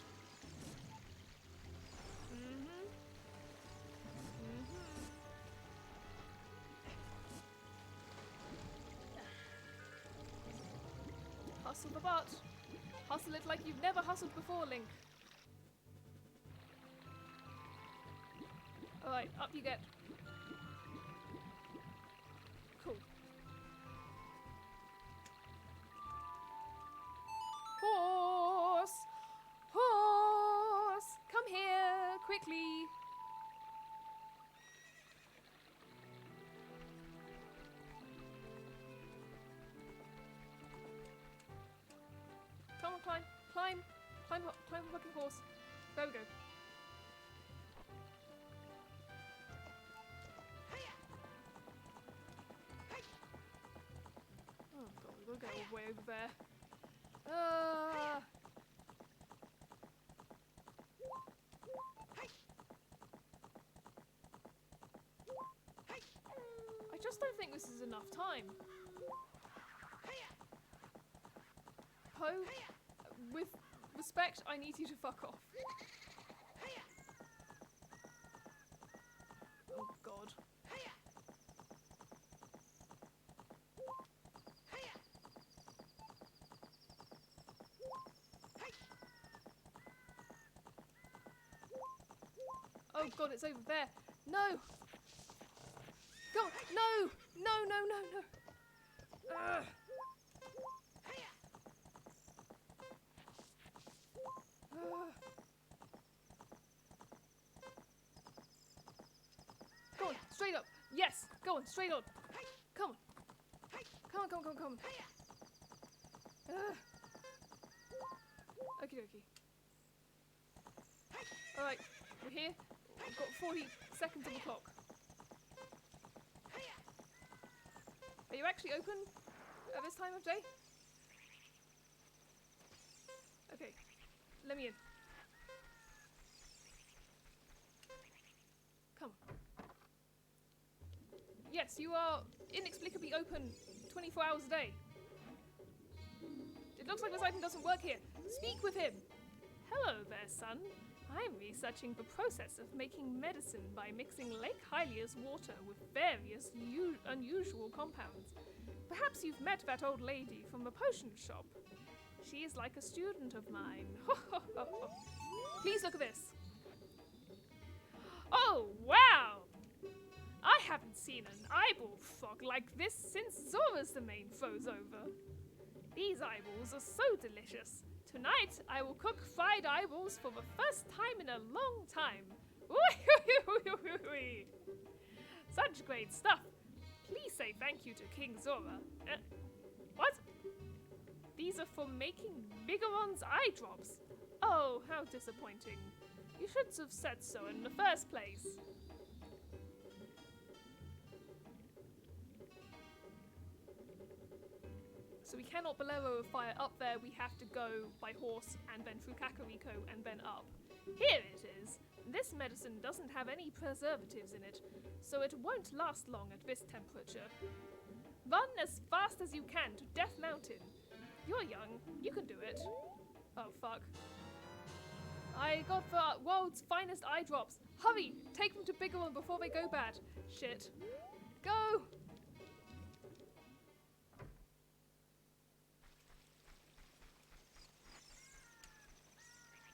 Hustle the butt. Hustle it like you've never hustled before, Link. Alright, up you get. Cool. Horse! Horse! Come here, quickly! Come on, climb! Climb! Climb the fucking horse. There we go. Oh god, we'll go way over there. I just don't think this is enough time. Poe, with respect, I need you to fuck off. Oh god. Oh god, it's over there. No! Go on. No! No, no, no, no. Ugh. Go on, straight up. Yes, go on, straight on. Come on. Come on, come on, come on, come on. Okie dokie. Alright, we're here. We've got 40 seconds on the clock. Are you actually open at this time of day? Okay, let me in. Come on. Yes, you are inexplicably open 24 hours a day. It looks like this item doesn't work here. Speak with him. Hello there, son. I'm researching the process of making medicine by mixing Lake Hylia's water with various unusual compounds. Perhaps you've met that old lady from the potion shop. She is like a student of mine. Please look at this. Oh, wow! I haven't seen an eyeball frog like this since Zora's domain froze over. These eyeballs are so delicious. Tonight, I will cook fried eyeballs for the first time in a long time. Such great stuff. Please say thank you to King Zora. What? These are for making Bigoron's eye drops. Oh, how disappointing. You should have said so in the first place. So we cannot bolero a fire up there, we have to go by horse and then through Kakariko and then up. Here it is. This medicine doesn't have any preservatives in it, so it won't last long at this temperature. Run as fast as you can to Death Mountain. You're young, you can do it. Oh fuck. I got the world's finest eye drops. Hurry, take them to Bigoron before they go bad. Shit. Go!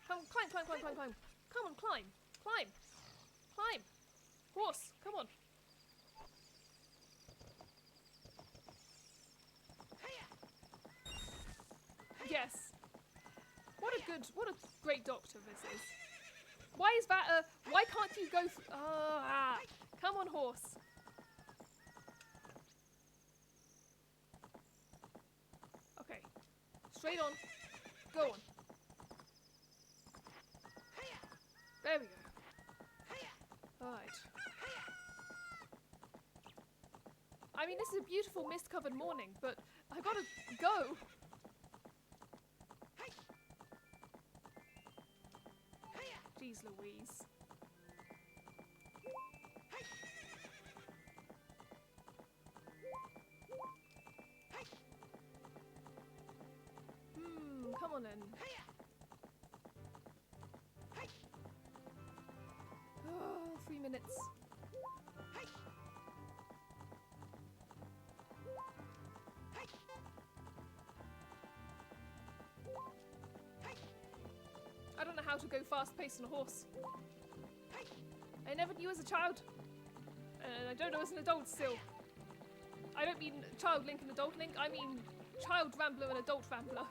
Come on, climb, climb, climb, climb, climb. Come on, climb, climb, climb. Horse, come on. Yes. What a great doctor this is. Why is that why can't you go come on, horse. Okay. Straight on. Go on. There we go. Alright. I mean, this is a beautiful mist-covered morning, but I gotta go. Jeez Louise. Come on then. Oh, 3 minutes. I don't know how to go fast-paced on a horse. I never knew as a child. And I don't know as an adult still. I don't mean child Link and adult Link, I mean child Rambler and adult Rambler.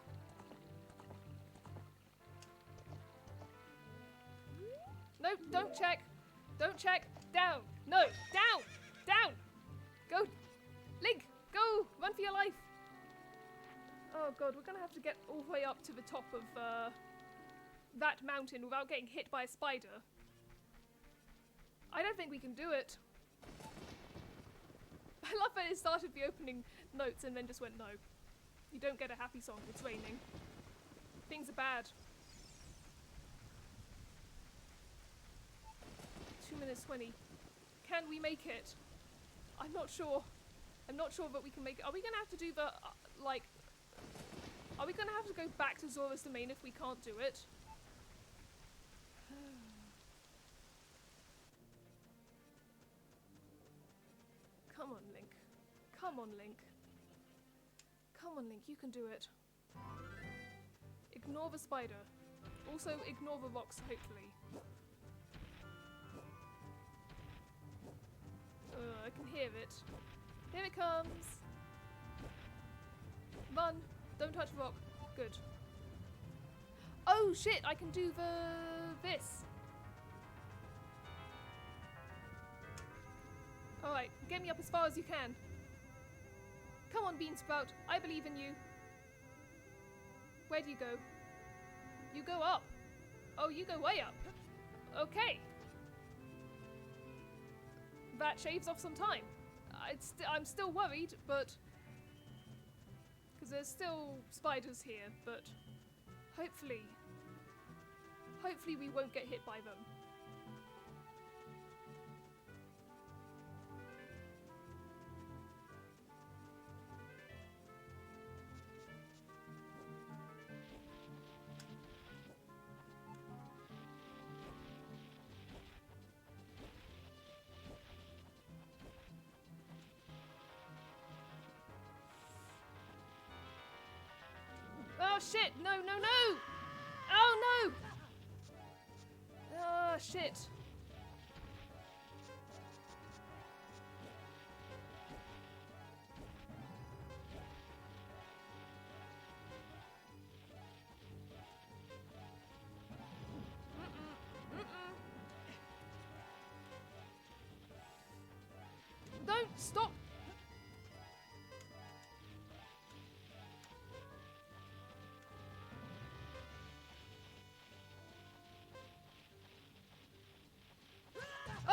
No, don't check. Don't check. Down. No, down. Down. Go. Link, go. Run for your life. Oh god, we're gonna have to get all the way up to the top of that mountain without getting hit by a spider. I don't think we can do it. I love that it started the opening notes and then just went no. You don't get a happy song, it's raining. Things are bad. 2 minutes 20. Can we make it? I'm not sure. I'm not sure that we can make it. Are we gonna have to do the, like... Are we gonna have to go back to Zora's Domain if we can't do it? Come on, Link. Come on, Link. Come on, Link, you can do it. Ignore the spider. Also, ignore the rocks, hopefully. I can hear it. Here it comes! Run! Don't touch the rock. Good. Oh shit! I can do this! Alright, get me up as far as you can. Come on, Beansprout. I believe in you. Where do you go? You go up. Oh, you go way up. Okay. That shaves off some time. I'm still worried, but... Because there's still spiders here, but... Hopefully we won't get hit by them. Oh shit! No, no, no! Oh no! Oh shit. Don't stop!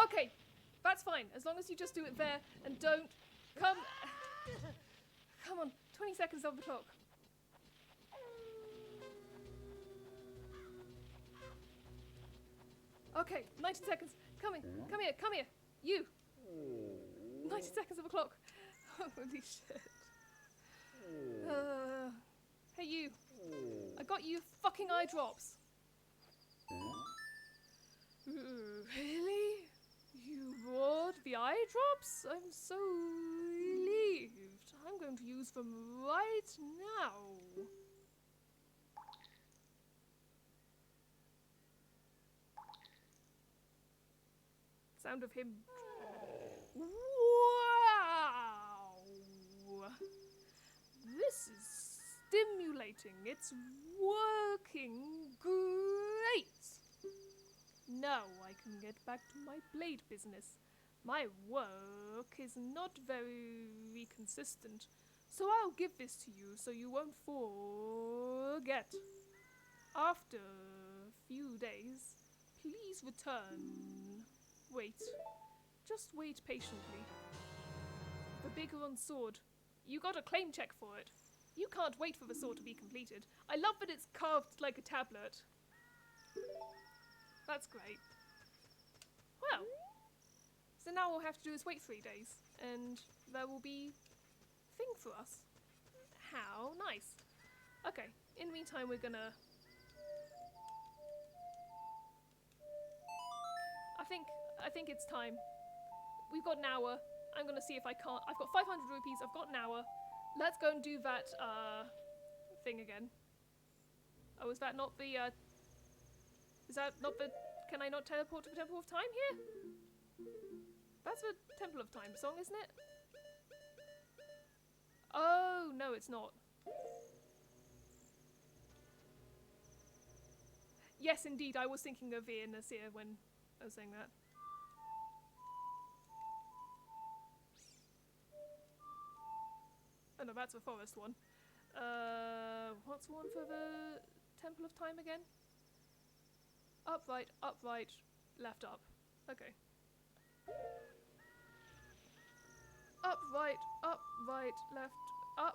Okay, that's fine, as long as you just do it there and don't come... Come on, 20 seconds on the clock. Okay, 90 seconds. Come here, come here. You. 90 seconds of the clock. Holy shit. Hey you. I got you fucking eye drops. Really? You bought the eye drops? I'm so relieved. I'm going to use them right now. Sound of him. Wow! This is stimulating. It's working great. Now I can get back to my blade business. My work is not very consistent, so I'll give this to you so you won't forget. After a few days, please return. Wait. Just wait patiently. The Bigeron sword. You got a claim check for it. You can't wait for the sword to be completed. I love that it's carved like a tablet. That's great. Well, so now all we have to do is wait 3 days, and there will be a thing for us. How nice. Okay, in the meantime we're gonna... I think it's time. We've got an hour. I'm gonna see if I can't... I've got 500 rupees, I've got an hour. Let's go and do that, thing again. Oh, is that not the, is that not the... Can I not teleport to the Temple of Time here? That's the Temple of Time song, isn't it? Oh, no, it's not. Yes, indeed, I was thinking of Ian Nasir when I was saying that. Oh no, that's the forest one. What's the one for the Temple of Time again? Up, right, left, up. Okay. Up, right, left, up.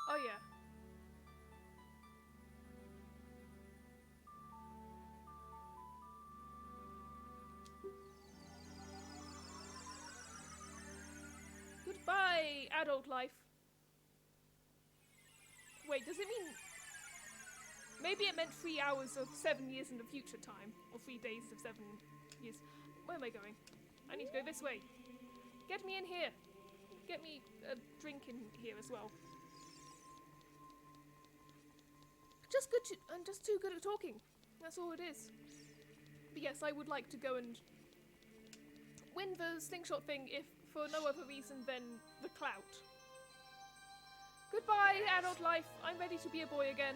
Oh yeah. Goodbye, adult life. Wait, does it mean... Maybe it meant 3 hours of 7 years in the future time. Or 3 days of 7 years. Where am I going? I need to go this way. Get me in here. Get me a drink in here as well. I'm just too good at talking. That's all it is. But yes, I would like to go and win the slingshot thing if for no other reason than the clout. Goodbye, adult life. I'm ready to be a boy again.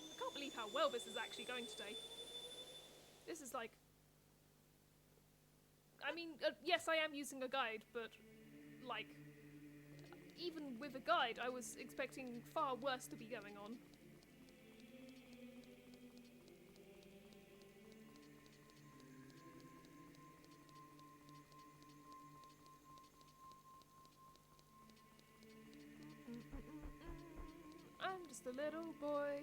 I can't believe how well this is actually going today. This is like... I mean, yes, I am using a guide, but, like, even with a guide, I was expecting far worse to be going on. I'm just a little boy.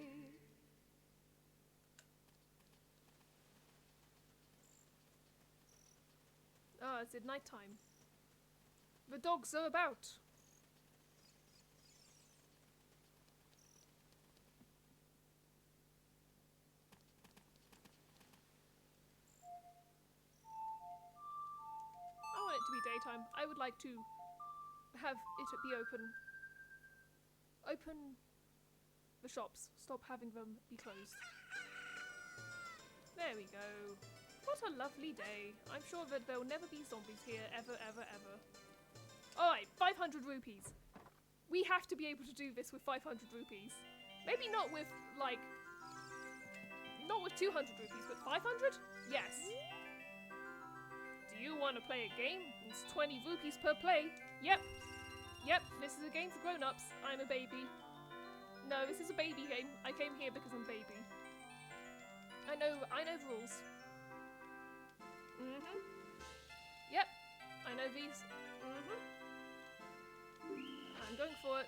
Ah, it's at night time. The dogs are about. I want it to be daytime. I would like to have it be open. Open the shops. Stop having them be closed. There we go. What a lovely day. I'm sure that there will never be zombies here, ever, ever, ever. Alright, 500 rupees. We have to be able to do this with 500 rupees. Maybe not with, like... Not with 200 rupees, but 500? Yes. Do you want to play a game? It's 20 rupees per play. Yep. Yep, this is a game for grown-ups. I'm a baby. No, this is a baby game. I came here because I'm baby. I know the rules. Mm-hmm. Yep, I know these. Mm-hmm. I'm going for it.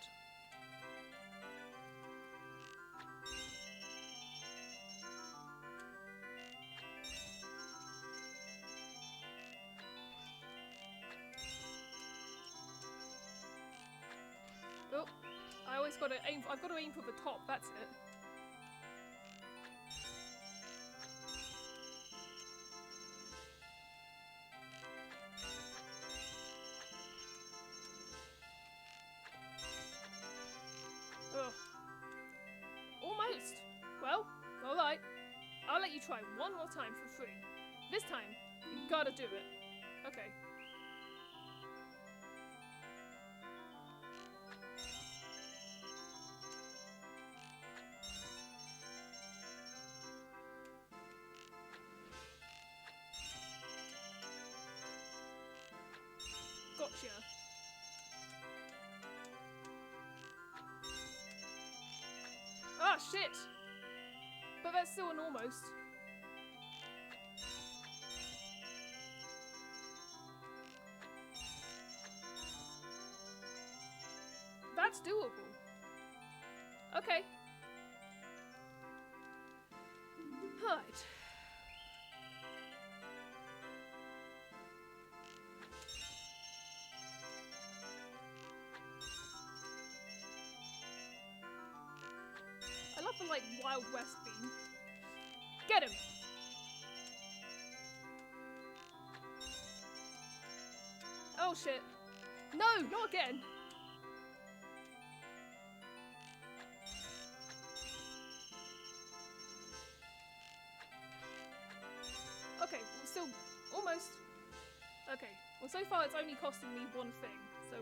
Oh, I always gotta aim. I've got to aim for the top. That's it. Almost. Well, alright. I'll let you try one more time for free. This time, you gotta do it. Okay. Gotcha. Ah, shit! But that's still an almost. That's doable. Okay. Right. Wild West theme. Get him! Oh shit. No, not again! Okay, we're still almost... Okay, well so far it's only costing me one thing, so...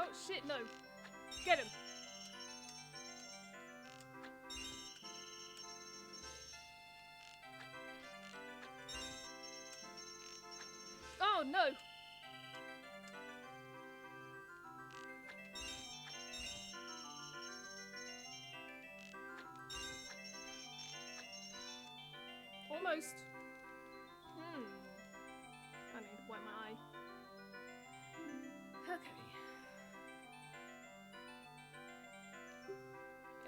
Oh shit, no. Get him. Oh no. Almost. I need to wipe my eye. Okay.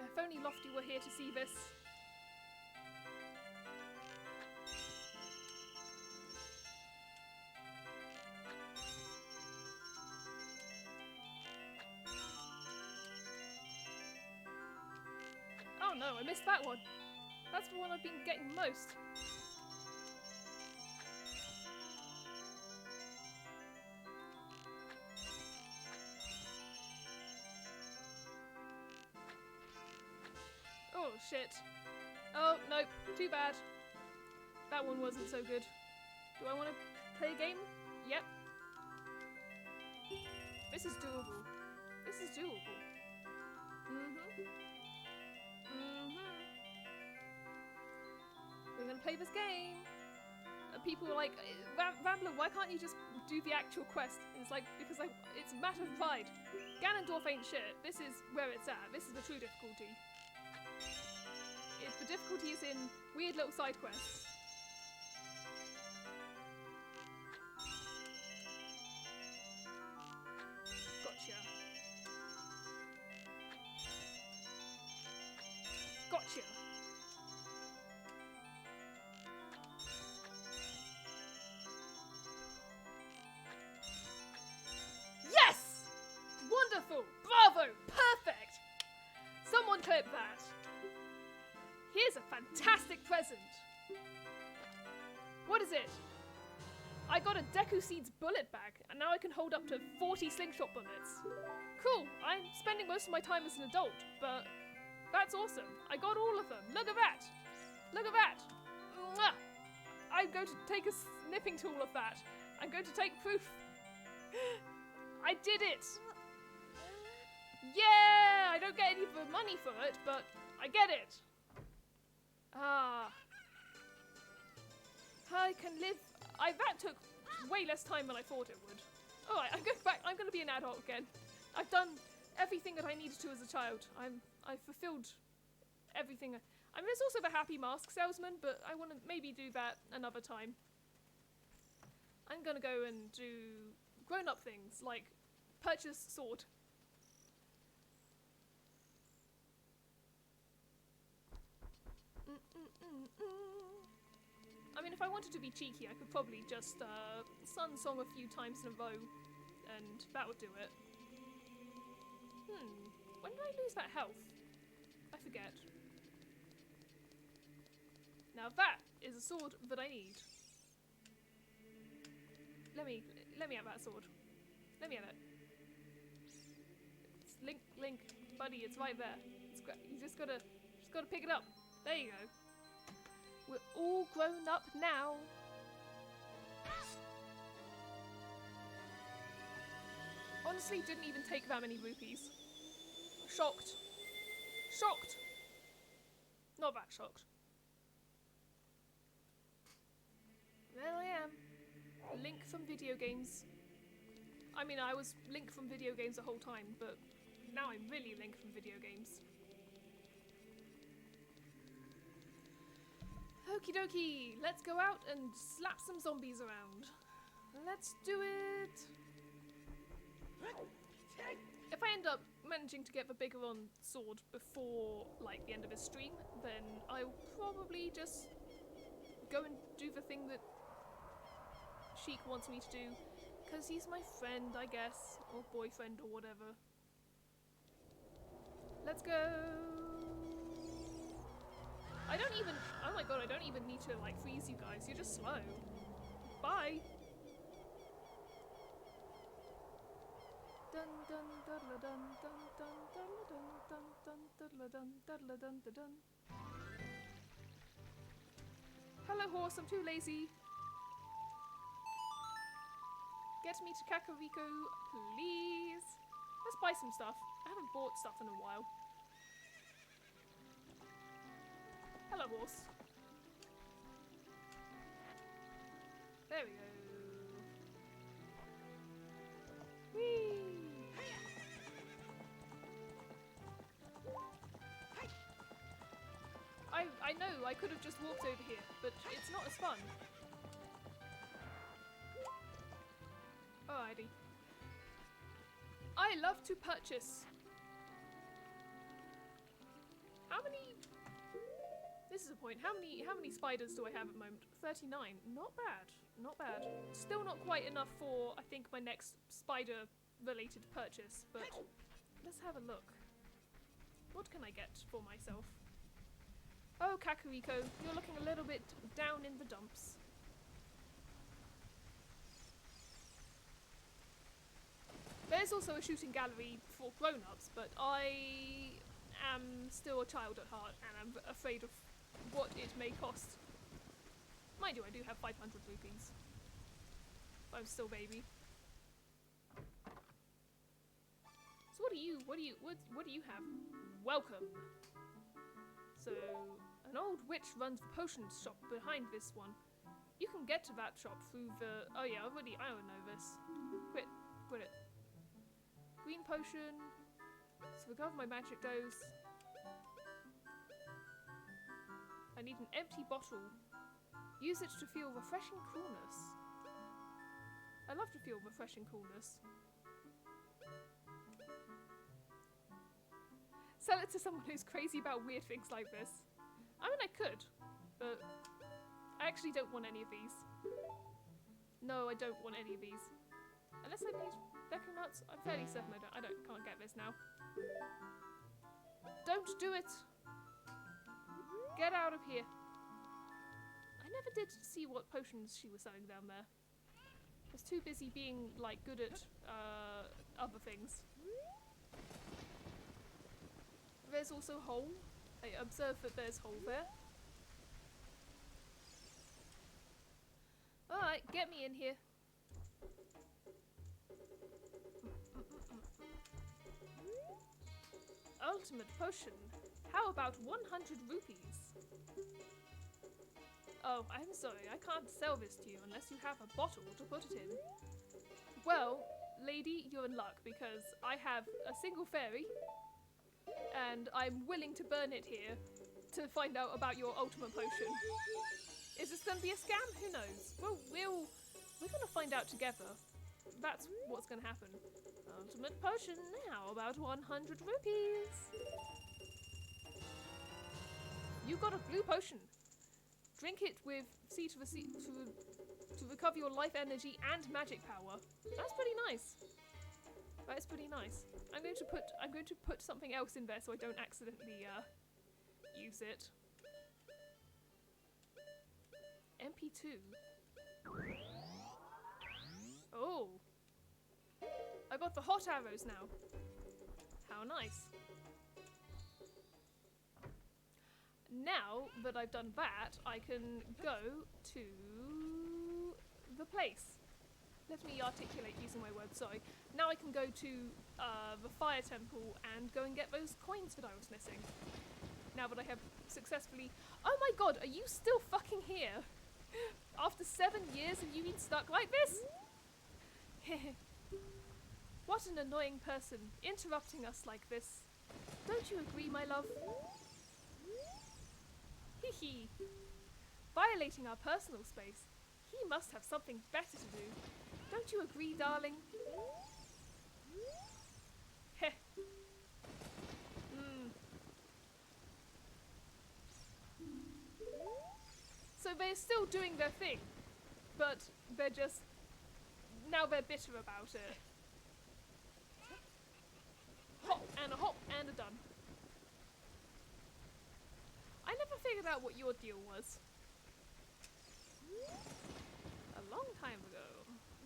If only Lofty were here to see this. Oh no, I missed that one. That's the one I've been getting most. Oh shit. Oh, nope. Too bad. That one wasn't so good. Do I want to play a game? Yep. This is doable. This is doable. We're gonna play this game. People are like, Rambler, why can't you just do the actual quest? And it's like, because it's a matter of pride. Ganondorf ain't shit. This is where it's at. This is the true difficulty. The difficulty is in weird little side quests. Gotcha. Gotcha. Yes! Wonderful! Bravo! Perfect! Someone clip that! Here's a fantastic present! What is it? I got a Deku Seeds bullet bag, and now I can hold up to 40 slingshot bullets. Cool, I'm spending most of my time as an adult, but that's awesome. I got all of them. Look at that! Look at that! Mwah! I'm going to take a snipping tool of that. I'm going to take proof. I did it! Yeah! I don't get any of the money for it, but I get it. I can live. That took way less time than I thought it would. Alright, I'm going back. I'm going to be an adult again. I've done everything that I needed to as a child. I've fulfilled everything. I mean, there's also the happy mask salesman, but I want to maybe do that another time. I'm going to go and do grown-up things, like purchase sword. I mean, if I wanted to be cheeky, I could probably just Sun Song a few times in a row, and that would do it. When did I lose that health? I forget. Now that is a sword that I need. Let me have that sword. Let me have it. It's Link, buddy, it's right there. You just gotta pick it up. There you go. We're all grown up now. Honestly, didn't even take that many rupees. Shocked. Shocked. Not that shocked. There I am. Link from video games. I mean, I was Link from video games the whole time, but now I'm really Link from video games. Okie dokie, let's go out and slap some zombies around. Let's do it. If I end up managing to get the bigger on sword before, like, the end of his stream, then I'll probably just go and do the thing that Sheik wants me to do, because he's my friend, I guess, or boyfriend or whatever. Let's go! Oh my god, I don't even need to, like, freeze you guys, you're just slow. Bye! Dun dun dun dun dun dun dun dun dun dun dun dun dun. Hello horse, I'm too lazy. Get me to Kakariko, please. Let's buy some stuff. I haven't bought stuff in a while. Hello horse. There we go. Whee! I know, I could have just walked over here, but it's not as fun. Alrighty. I love to purchase. How many... This is a point. How many spiders do I have at the moment? 39. Not bad. Not bad. Still not quite enough for, I think, my next spider-related purchase, but let's have a look. What can I get for myself? Oh, Kakariko, you're looking a little bit down in the dumps. There's also a shooting gallery for grown-ups, but I am still a child at heart and I'm afraid of what it may cost. Mind you, I do have 500 rupees. I'm still baby. So what do you have? Welcome. So, an old witch runs the potions shop behind this one. You can get to that shop through the... Oh yeah, I don't know this. Quit it. Green potion. So recover my magic dose. I need an empty bottle. Use it to feel refreshing coolness. I love to feel refreshing coolness. Sell it to someone who's crazy about weird things like this. I mean, I could, but I actually don't want any of these. No, I don't want any of these. Unless I need Deku nuts, I'm fairly certain can't get this now. Don't do it! Get out of here. I never did see what potions she was selling down there. I was too busy being, like, good at, other things. There's also hole. I observed that there's hole there. Alright, get me in here. Ultimate potion. How about 100 rupees? Oh, I'm sorry, I can't sell this to you unless you have a bottle to put it in. Well, lady, you're in luck because I have a single fairy and I'm willing to burn it here to find out about your ultimate potion. Is this going to be a scam? Who knows? Well, we're going to find out together. That's what's going to happen. Ultimate potion, how about 100 rupees? You got a blue potion. Drink it with C to recover your life energy and magic power. That's pretty nice. That is pretty nice. I'm going to put something else in there so I don't accidentally use it. MP2. Oh. I got the hot arrows now. How nice. Now that I've done that, I can go to the place. Let me articulate using my words, sorry. Now I can go to the fire temple and go and get those coins that I was missing. Now that I have successfully... Oh my god, are you still fucking here? After 7 years have you been stuck like this? What an annoying person, interrupting us like this. Don't you agree, my love? Hee. Violating our personal space. He must have something better to do. Don't you agree, darling? Heh. So they're still doing their thing, but they're just... now they're bitter about it. Hop and a done. I never figured out what your deal was. A long time ago,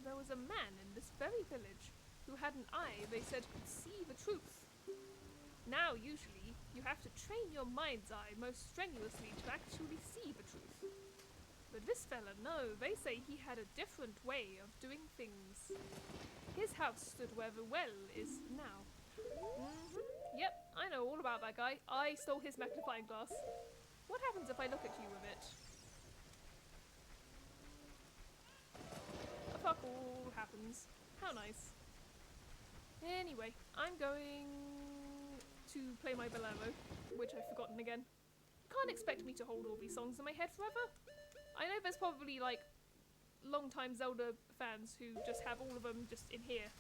there was a man in this very village who had an eye they said could see the truth. Now, usually, you have to train your mind's eye most strenuously to actually see the truth. But this fella, no, they say he had a different way of doing things. His house stood where the well is now. Yep, I know all about that guy. I stole his magnifying glass. What happens if I look at you with it? A fuck all happens. How nice. Anyway, I'm going to play my bolero, which I've forgotten again. Can't expect me to hold all these songs in my head forever. I know there's probably like long-time Zelda fans who just have all of them just in here.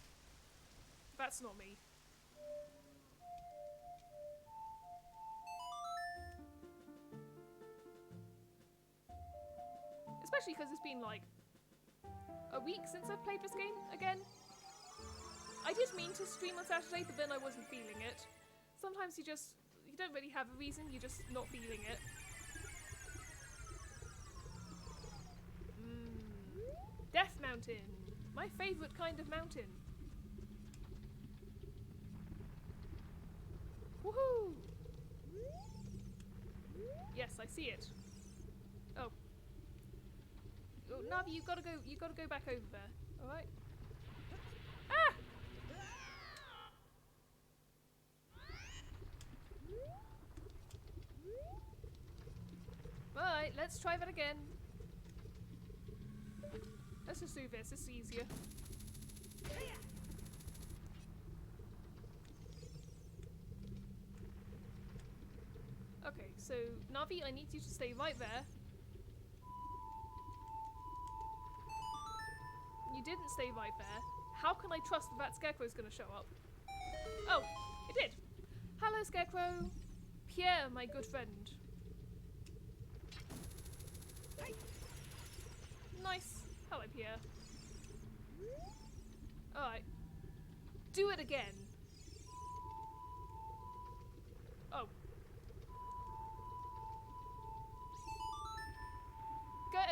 That's not me. Especially because it's been like a week since I've played this game again. I did mean to stream on Saturday, but then I wasn't feeling it. Sometimes you don't really have a reason, you're just not feeling it. Death Mountain! My favourite kind of mountain. Woohoo! Yes, I see it. Oh. Oh, Navi, you gotta go back over there. Alright? Ah! Alright, let's try that again. Let's just do this, it's easier. Okay, so Navi, I need you to stay right there. You didn't stay right there. How can I trust that Scarecrow's gonna show up? Oh, it did. Hello, Scarecrow. Pierre, my good friend. Nice. Hello, Pierre. Alright. Do it again. Oh. Get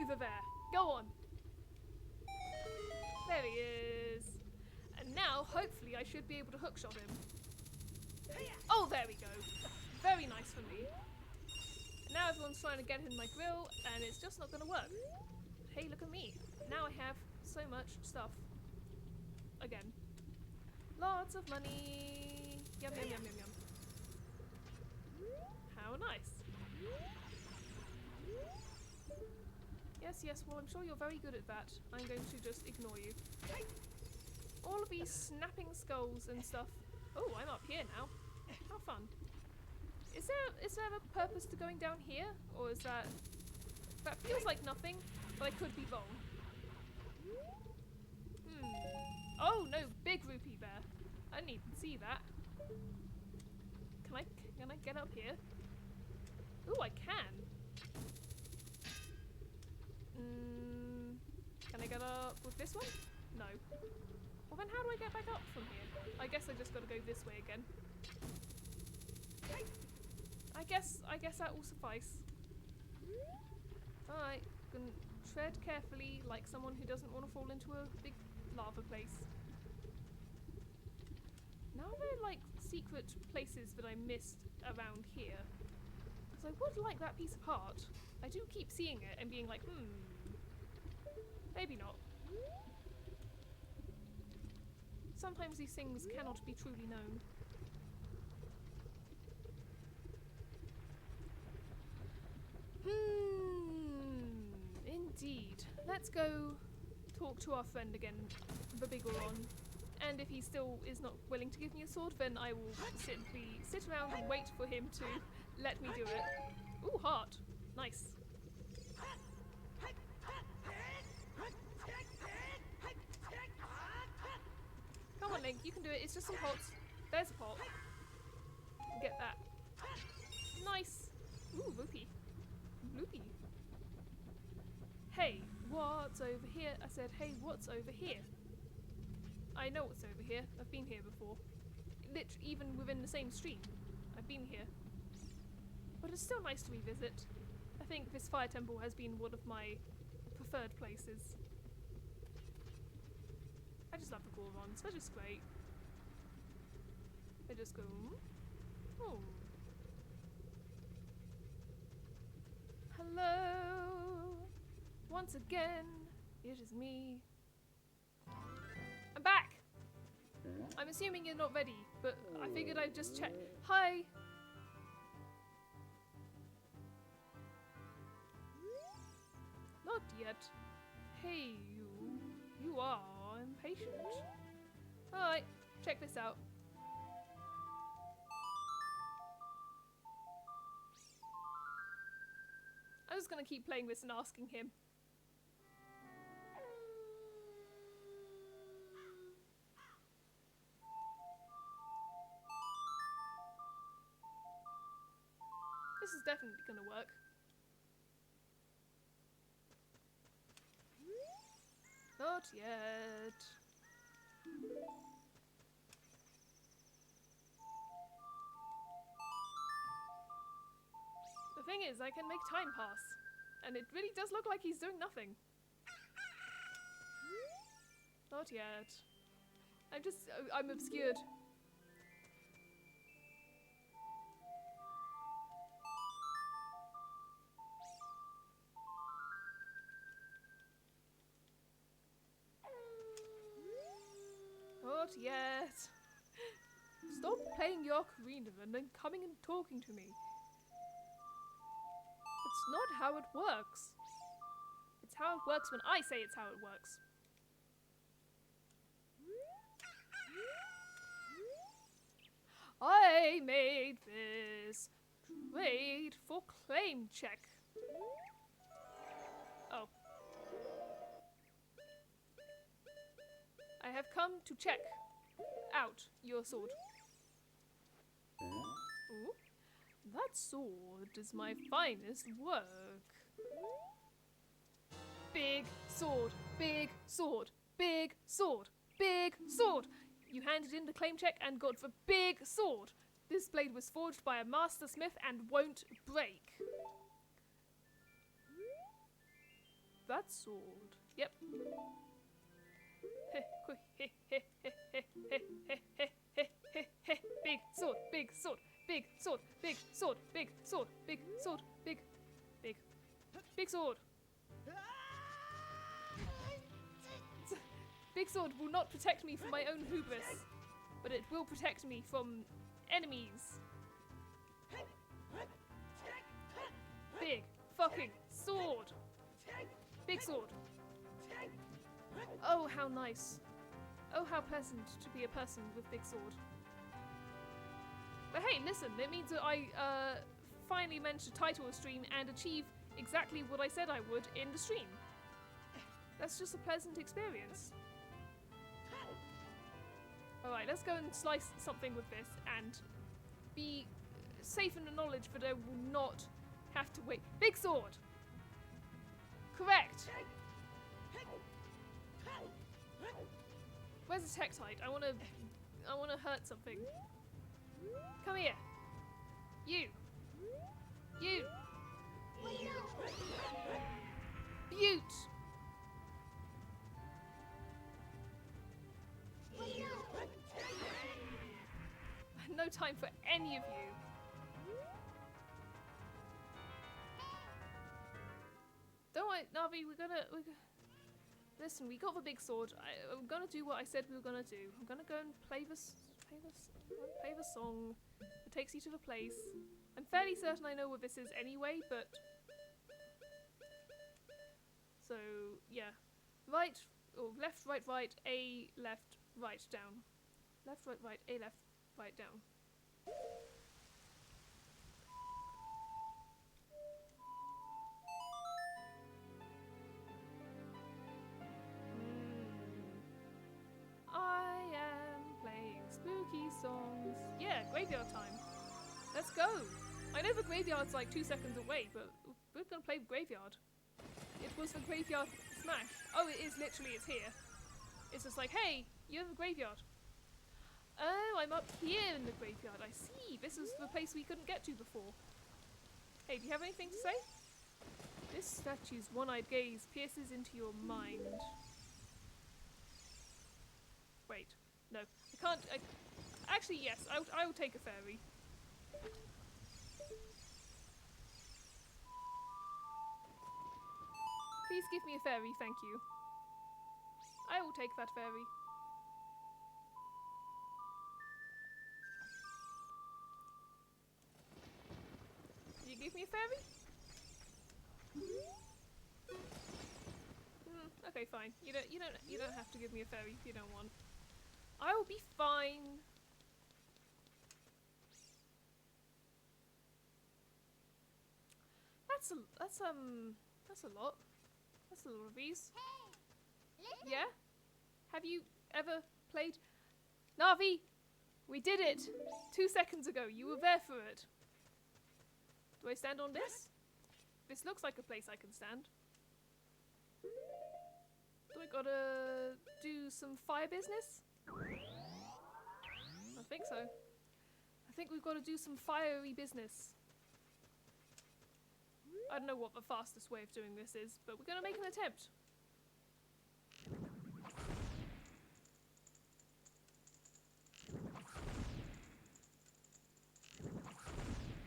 over there. Go on. There he is. And now, hopefully, I should be able to hookshot him. Oh, there we go. Very nice for me. And now everyone's trying to get in my grill, and it's just not going to work. Hey, look at me. Now I have so much stuff. Again. Lots of money. Yum, yum, yum, yum, yum. How nice. Yes, yes, well, I'm sure you're very good at that. I'm going to just ignore you. All of these snapping skulls and stuff. Oh, I'm up here now. How fun. Is there a purpose to going down here? Or is that... That feels like nothing, but I could be wrong. Oh, no, big rupee there. I didn't even see that. Can I get up here? Ooh, I can. Can I get up with this one? No. Well then how do I get back up from here? I guess I just gotta go this way again. I guess that will suffice. Alright, gonna tread carefully like someone who doesn't want to fall into a big lava place. Now there are like secret places that I missed around here. Because I would like that piece of heart. I do keep seeing it and being like, maybe not. Sometimes these things cannot be truly known. Indeed. Let's go talk to our friend again, the Bigoron. And if he still is not willing to give me a sword, then I will simply sit around and wait for him to let me do it. Ooh, heart. Nice. Come on, Link, you can do it. It's just some pots. There's a pot. Get that. Nice. Ooh, rupee. Rupee. what's over here? I said, hey, what's over here? I know what's over here. I've been here before. Literally, even within the same stream. I've been here. But it's still nice to revisit. I think this fire temple has been one of my preferred places. I just love the Gorons. They're just great. They just go, oh. Hello. Once again, it is me. I'm back. I'm assuming you're not ready, but I figured I'd just check. Hi. Not yet. Hey, you. You are impatient. Alright, check this out. I'm just gonna keep playing this and asking him. This is definitely gonna work. Not yet. The thing is, I can make time pass. And it really does look like he's doing nothing. Not yet. I'm obscured. Not yet. Stop playing your Ocarina and then coming and talking to me. It's not how it works. It's how it works when I say it's how it works. I made this trade for claim check. Oh. I have come to check out your sword. Ooh. That sword is my finest work. Big sword, big sword, big sword, big sword. You handed in the claim check and got the big sword. This blade was forged by a master smith and won't break. That sword. Yep. Big sword, big sword. Big sword, big sword, big sword, big sword, big sword. Big sword will not protect me from my own hubris, but it will protect me from enemies. Big fucking sword. Big sword. Oh, how nice. Oh, how pleasant to be a person with big sword. But hey, listen, it means that I finally managed to title a stream and achieve exactly what I said I would in the stream. That's just a pleasant experience. Alright, let's go and slice something with this and be safe in the knowledge that I will not have to wait. Big sword! Correct! Where's the Tektite? I wanna hurt something. Come here. You. Butte. No time for any of you. Don't worry, Navi, we're gonna listen, we got the big sword. I'm gonna do what I said we were gonna do. I'm gonna go and play the song that takes you to the place. I'm fairly certain I know what this is anyway, but so yeah. Right, or left, right, A, left, right, down. Left, right, A, left, right, down. I am playing spooky songs. Yeah, graveyard time. Let's go. I know the graveyard's like 2 seconds away, but we're gonna play graveyard. It was the graveyard smashed. Oh, it is literally, it's here. It's just like, hey, you're in the graveyard. Oh, I'm up here in the graveyard. I see. This was the place we couldn't get to before. Hey, do you have anything to say? This statue's one-eyed gaze pierces into your mind. Wait. No. I can't... Actually, yes. I will take a fairy. Please give me a fairy, thank you. I will take that fairy. Did you give me a fairy? Okay, fine. You don't have to give me a fairy if you don't want. I will be fine. That's a lot. That's a lot of these. Hey, yeah? Have you ever played Navi? We did it 2 seconds ago. You were there for it. Do I stand on this? This looks like a place I can stand. Do I gotta do some fire business? I think so. I think we've got to do some fiery business. I don't know what the fastest way of doing this is, but we're gonna make an attempt.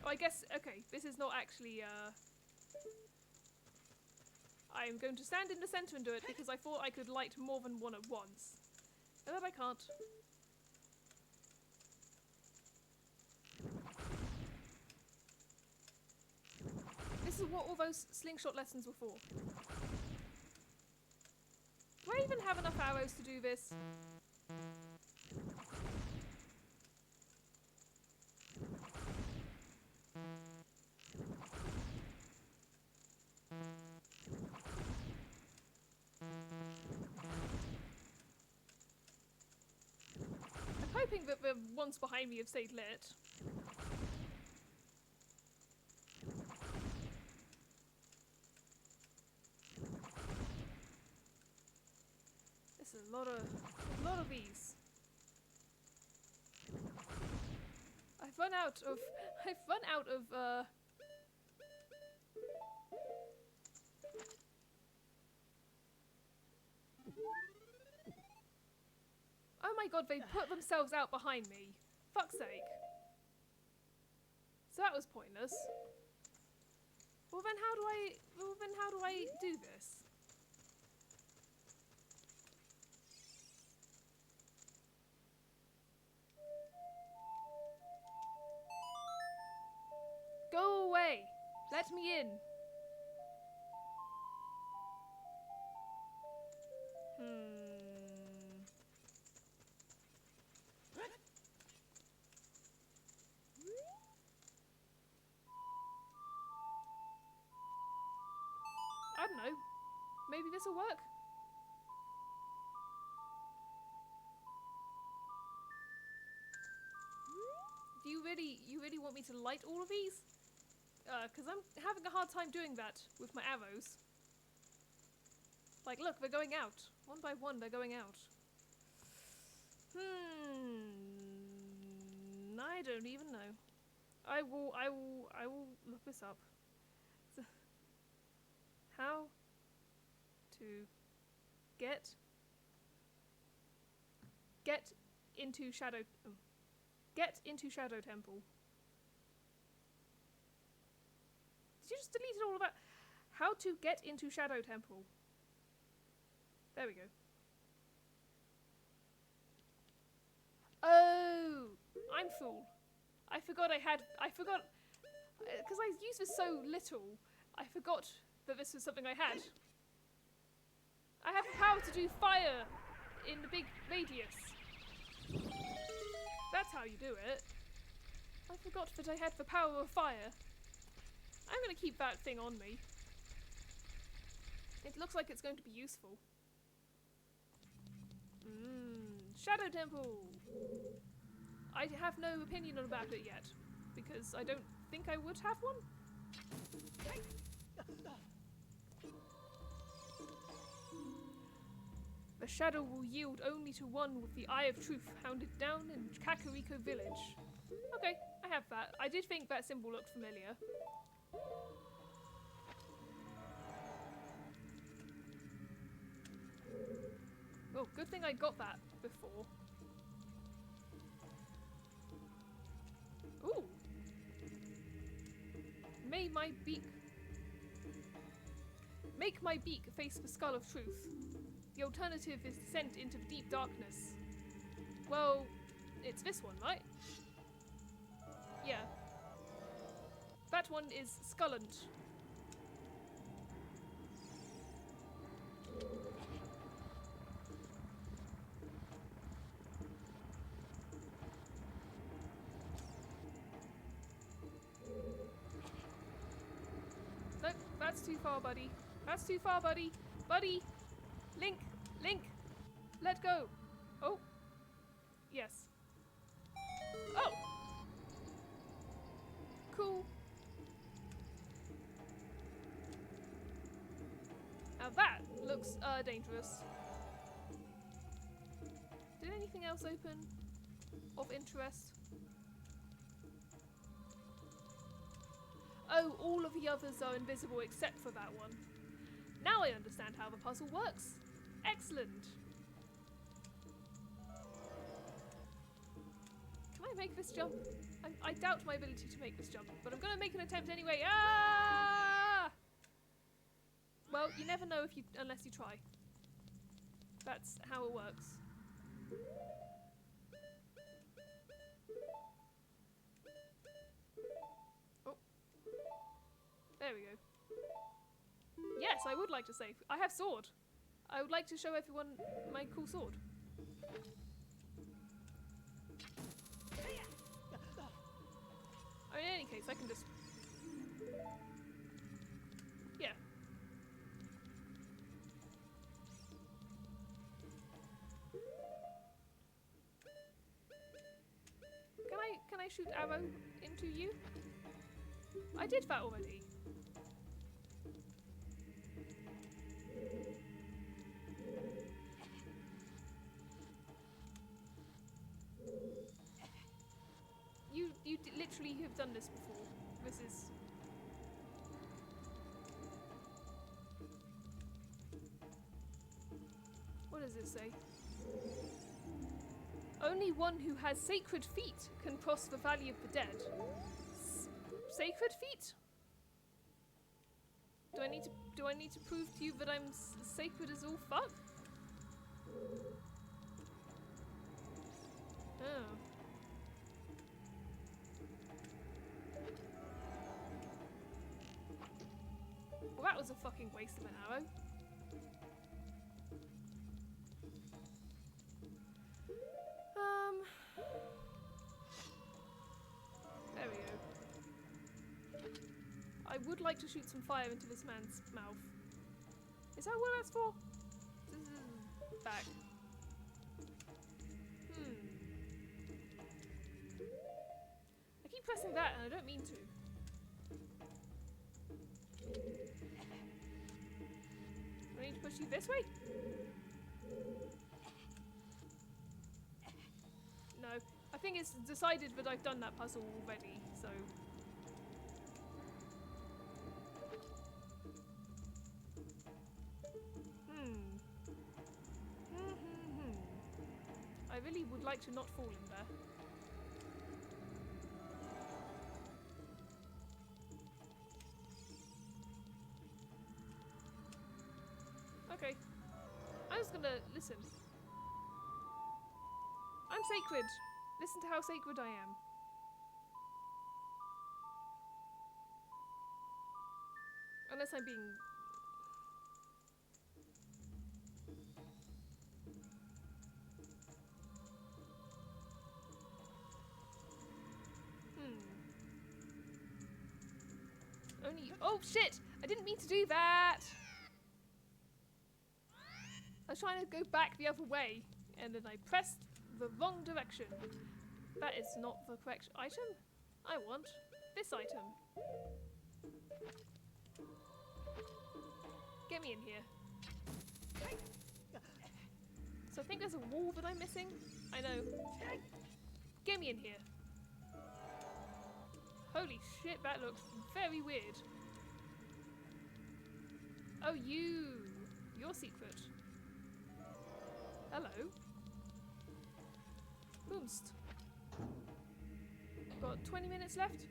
Oh, I guess, okay, this is not actually, I'm going to stand in the center and do it because I thought I could light more than one at once. And that I can't. This is what all those slingshot lessons were for. Do I even have enough arrows to do this? I'm hoping that the ones behind me have stayed lit. There's a lot of these. I've run out of Oh my god, they put themselves out behind me. Fuck's sake. So that was pointless. Well then how do I do this? Go away! Let me in! I don't know. Maybe this will work. Do you really want me to light all of these? Because I'm having a hard time doing that with my arrows. Like, look, they're going out. One by one, they're going out. I don't even know. I will look this up. So, how to get into Shadow Temple. Did you just delete it all about how to get into Shadow Temple? There we go. Oh, I'm fool. I forgot because I use this so little, I forgot that this was something I had. I have the power to do fire in the big radius. That's how you do it. I forgot that I had the power of fire. I'm gonna keep that thing on me. It looks like it's going to be useful. Shadow Temple! I have no opinion about it yet, because I don't think I would have one. The shadow will yield only to one with the Eye of Truth, hounded down in Kakariko Village. Okay, I have that. I did think that symbol looked familiar. Oh, good thing I got that before. Ooh. Make my beak face the skull of truth. The alternative is descent into deep darkness. Well, it's this one, right? Yeah. That one is Skullant. Nope, that's too far, buddy. That's too far, buddy. Buddy! Link! Link! Let go! Oh. Yes. Oh! Cool. Now that looks dangerous. Did anything else open of interest? Oh, all of the others are invisible except for that one. Now I understand how the puzzle works. Excellent. Can I make this jump? I doubt my ability to make this jump, but I'm going to make an attempt anyway. Ah! Well, you never know unless you try. That's how it works. Oh. There we go. Yes, I would like to save. I have sword. I would like to show everyone my cool sword. In any case, I can just... Yeah. Can I shoot arrow into you? I did that already. You literally have done this before. This is... What does it say? Only one who has sacred feet can cross the Valley of the Dead. Sacred feet? Do I need to prove to you that I'm sacred as all fuck? Oh. Well, that was a fucking waste of an arrow. There we go. I would like to shoot some fire into this man's mouth. Is that what that's for? Back. I keep pressing that and I don't mean to. Do I need to push you this way? No. I think it's decided that I've done that puzzle already, so... I really would like to not fall in there. Okay. I'm just gonna listen. I'm sacred. Listen to how sacred I am. Unless I'm being... Only... Oh, shit! I didn't mean to do that! I was trying to go back the other way, and then I pressed the wrong direction. That is not the correct item. I want this item. Get me in here. So I think there's a wall that I'm missing. I know. Get me in here. Holy shit, that looks very weird. Oh, your secret. Hello. Boomst. Got 20 minutes left.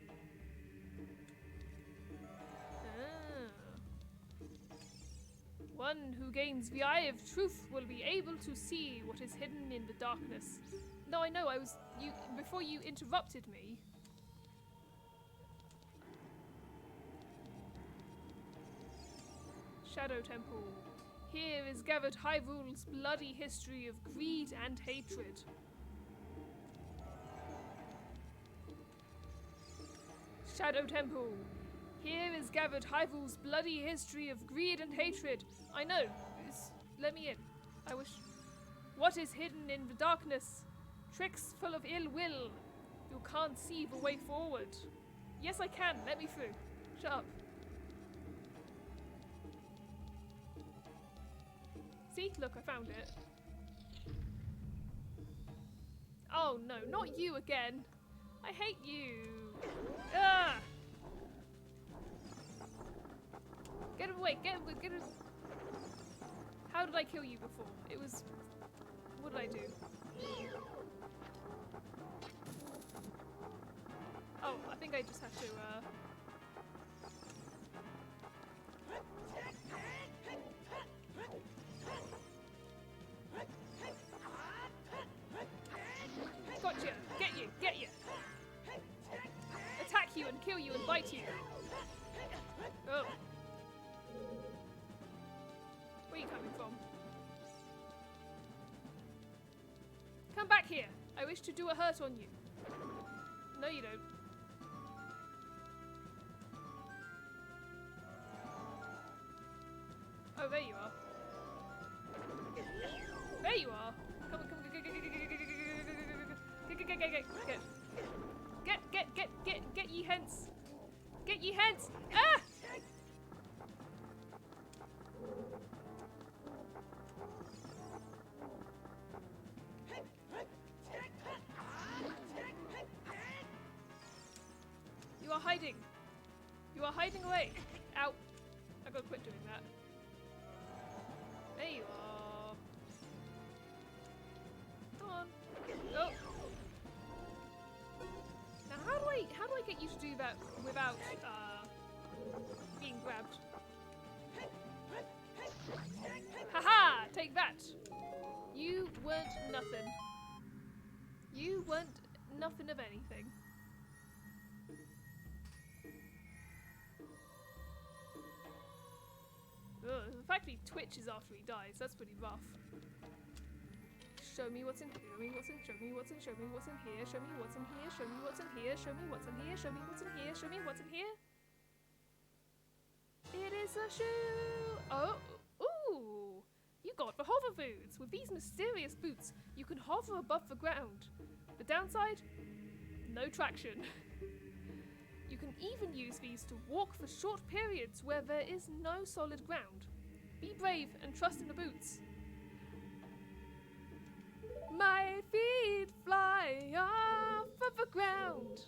One who gains the Eye of Truth will be able to see what is hidden in the darkness. No, I know, before you interrupted me. Shadow Temple. Here is gathered Hyrule's bloody history of greed and hatred. Shadow Temple. Here is gathered Hyrule's bloody history of greed and hatred. I know. Let me in. I wish. What is hidden in the darkness? Tricks full of ill will. You can't see the way forward. Yes, I can. Let me through. Shut up. See? Look, I found it. Oh no, not you again. I hate you. Ah! Get away, get away. How did I kill you before? It was... What did I do? Oh, I think I just have to, Gotcha! Get you! Attack you and kill you and bite you! Oh. Where are you coming from? Come back here! I wish to do a hurt on you. No, you don't. Oh, there you are. There you are! Come on, get ye hence! Get ye hence! Ah! You are hiding! You are hiding away! Ow! I gotta quit doing that. There you are. Come on. Oh! Now how do I get you to do that without being grabbed? Haha! Take that! You weren't nothing. You weren't nothing of anything. Ugh, the fact that he twitches after he dies, that's pretty rough. Show me what's in here, show me what's in, show me what's in, show me what's in here, show me what's in here, show me what's in here, show me what's in here, show me what's in here, show me what's in here. It is a shoe! Oh, ooh! You got the hover boots! With these mysterious boots, you can hover above the ground. The downside? No traction. You can even use these to walk for short periods where there is no solid ground. Be brave and trust in the boots. My feet fly off of the ground.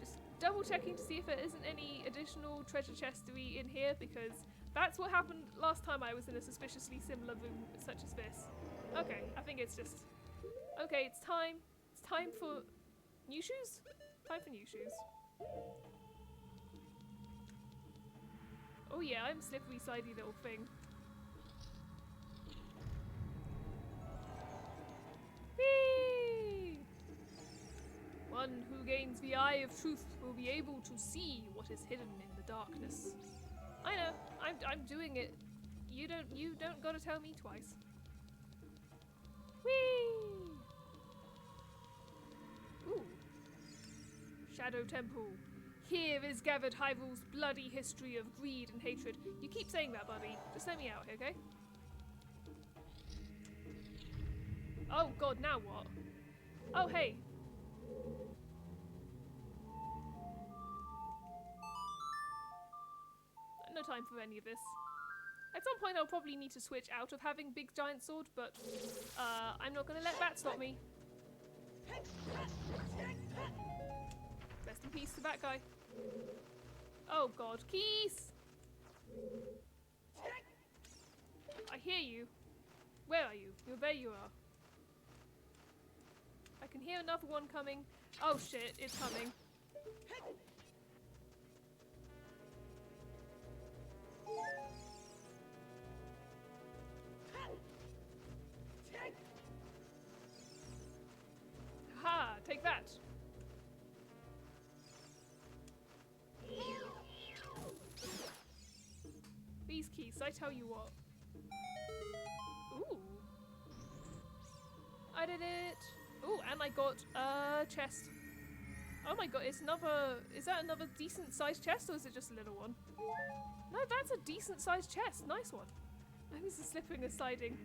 Just double checking to see if there isn't any additional treasure chestery in here, because that's what happened last time I was in a suspiciously similar room such as this. Okay, I think it's just... Okay, it's time. It's time for new shoes? Time for new shoes. Oh yeah, I'm a slippery, slidey little thing. Whee! One who gains the Eye of Truth will be able to see what is hidden in the darkness. I know, I'm doing it. You don't gotta tell me twice. Whee! Ooh. Shadow Temple. Here is gathered Hyrule's bloody history of greed and hatred. You keep saying that, buddy. Just let me out, okay? Oh god, now what? Oh, hey. No time for any of this. At some point I'll probably need to switch out of having big giant sword, but I'm not gonna let that stop me. Rest in peace to that guy. Oh god, Keys! I hear you. Where are you? There you are. I can hear another one coming. Oh shit, it's coming. Ha! Take that! These keys, I tell you what. Ooh. I did it! Ooh, and I got a chest. Oh my god, it's another... Is that another decent sized chest, or is it just a little one? No, that's a decent sized chest. Nice one. Oh, this is slipping and sliding.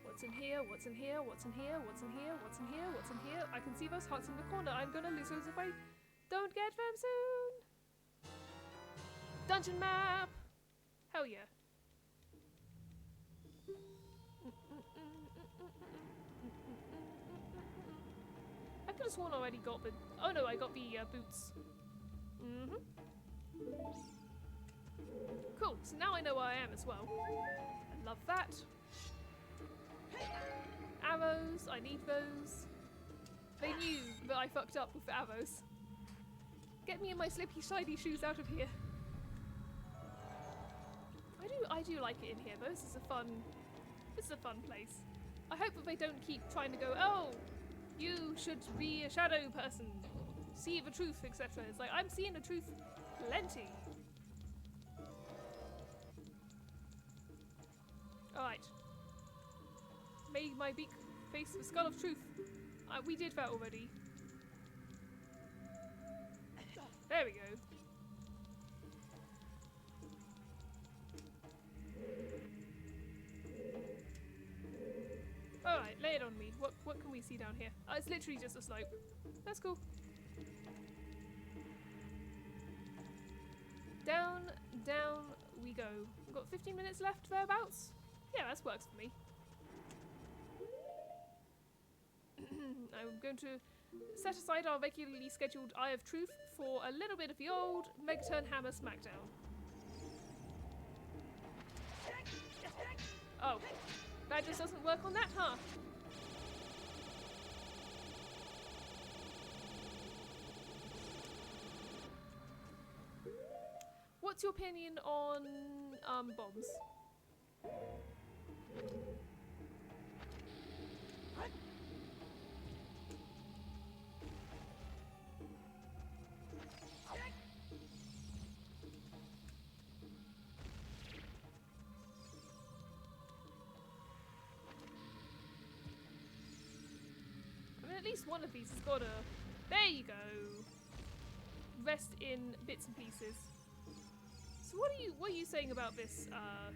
What's in here? What's in here? What's in here? What's in here? What's in here? What's in here? I can see those huts in the corner. I'm gonna lose those if I don't get them soon. Dungeon map! Hell yeah. I could have sworn I already got the... Oh no, I got the boots. Cool, so now I know where I am as well. I love that. Arrows, I need those. They knew that I fucked up with the arrows. Get me and my slippy shiny shoes out of here. I do like it in here though. This is a fun place. I hope that they don't keep trying to go, oh, you should be a shadow person. See the truth, etc. It's like, I'm seeing the truth plenty. Alright. May my beak face the skull of truth. We did that already. There we go. Alright, lay it on me. What can we see down here? Oh, it's literally just a slope. That's cool. Down, down we go. We've got 15 minutes left thereabouts. Yeah, that works for me. I'm going to set aside our regularly scheduled Eye of Truth for a little bit of the old Megaturn Hammer Smackdown. Oh, that just doesn't work on that, huh? What's your opinion on bombs? I mean, at least one of these has got a... There you go! Rest in bits and pieces. So what are you saying about this,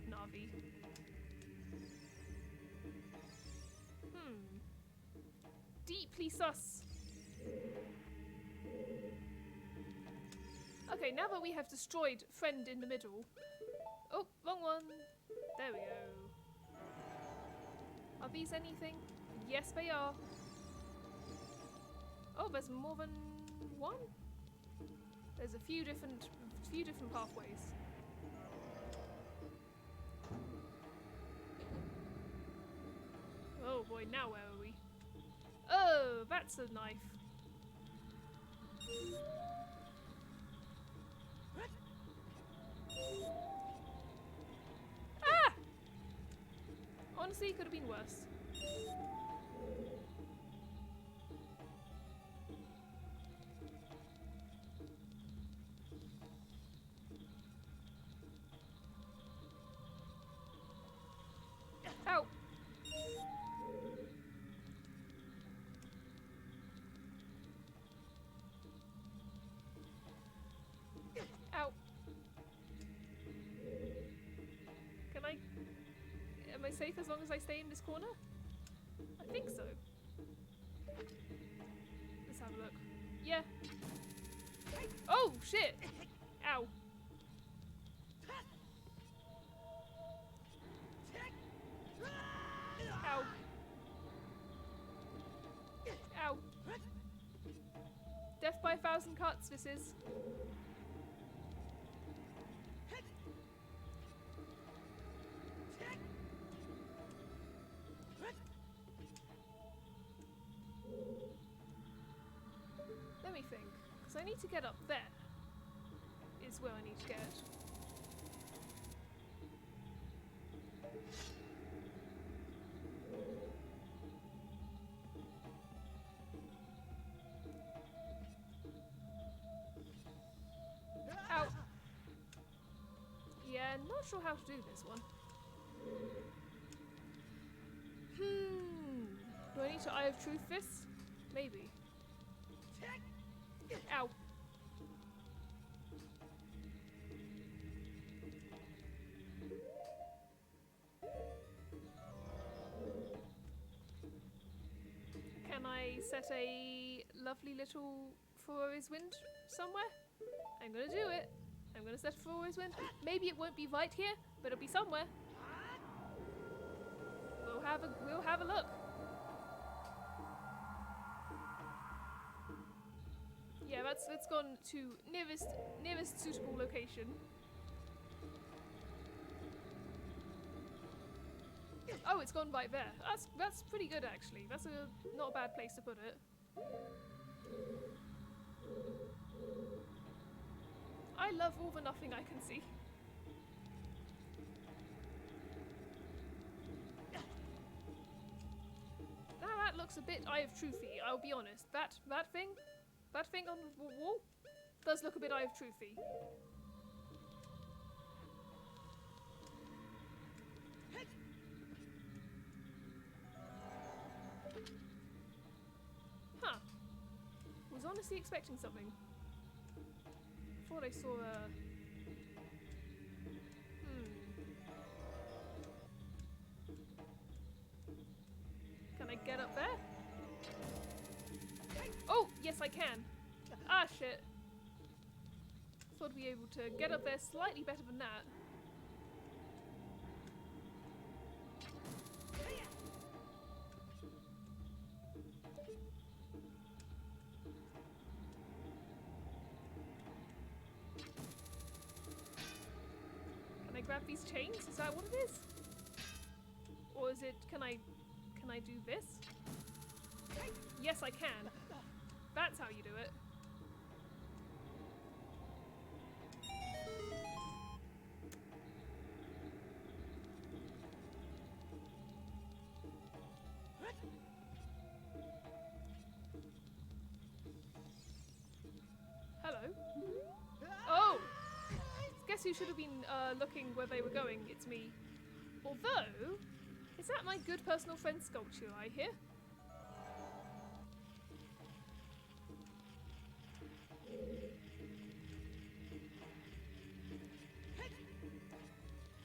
Navi? Deeply sus. Okay, now that we have destroyed Friend in the Middle... Oh, wrong one! There we go. Are these anything? Yes, they are. Oh, there's more than one? There's a few different pathways. Oh boy, now where are we? Oh, that's a knife. Ah! Honestly, it could have been worse. Ow! Ow! Can I... Am I safe as long as I stay in this corner? I think so. Let's have a look. Yeah. Oh, shit! Ow. 1,000 cuts this is. Let me think, because I need to get up there. Is where I need to get. Ow! Yeah, not sure how to do this one. Do I need to Eye of Truth this? Maybe. Ow! Can I set a lovely little Four-Always Wind somewhere? I'm gonna do it. I'm gonna set a Four-Always Wind. Maybe it won't be right here, but it'll be somewhere. We'll have a look. Yeah, that's gone to nearest suitable location. Oh, it's gone right there. That's pretty good actually. That's not a bad place to put it. I love all the nothing I can see. Now that looks a bit Eye of Truthy, I'll be honest. That thing on the wall does look a bit Eye of Truthy. Huh. Was honestly expecting something. Thought I saw a... Can I get up there? Oh, yes I can. Ah, shit. Thought I'd be able to get up there slightly better than that. Can I grab these chains? Is that what it is? Or is it, can I do this? Yes, I can. That's how you do it. Hello. Oh! Guess who should have been looking where they were going? It's me. Although, is that my good personal friend Sculpture I hear?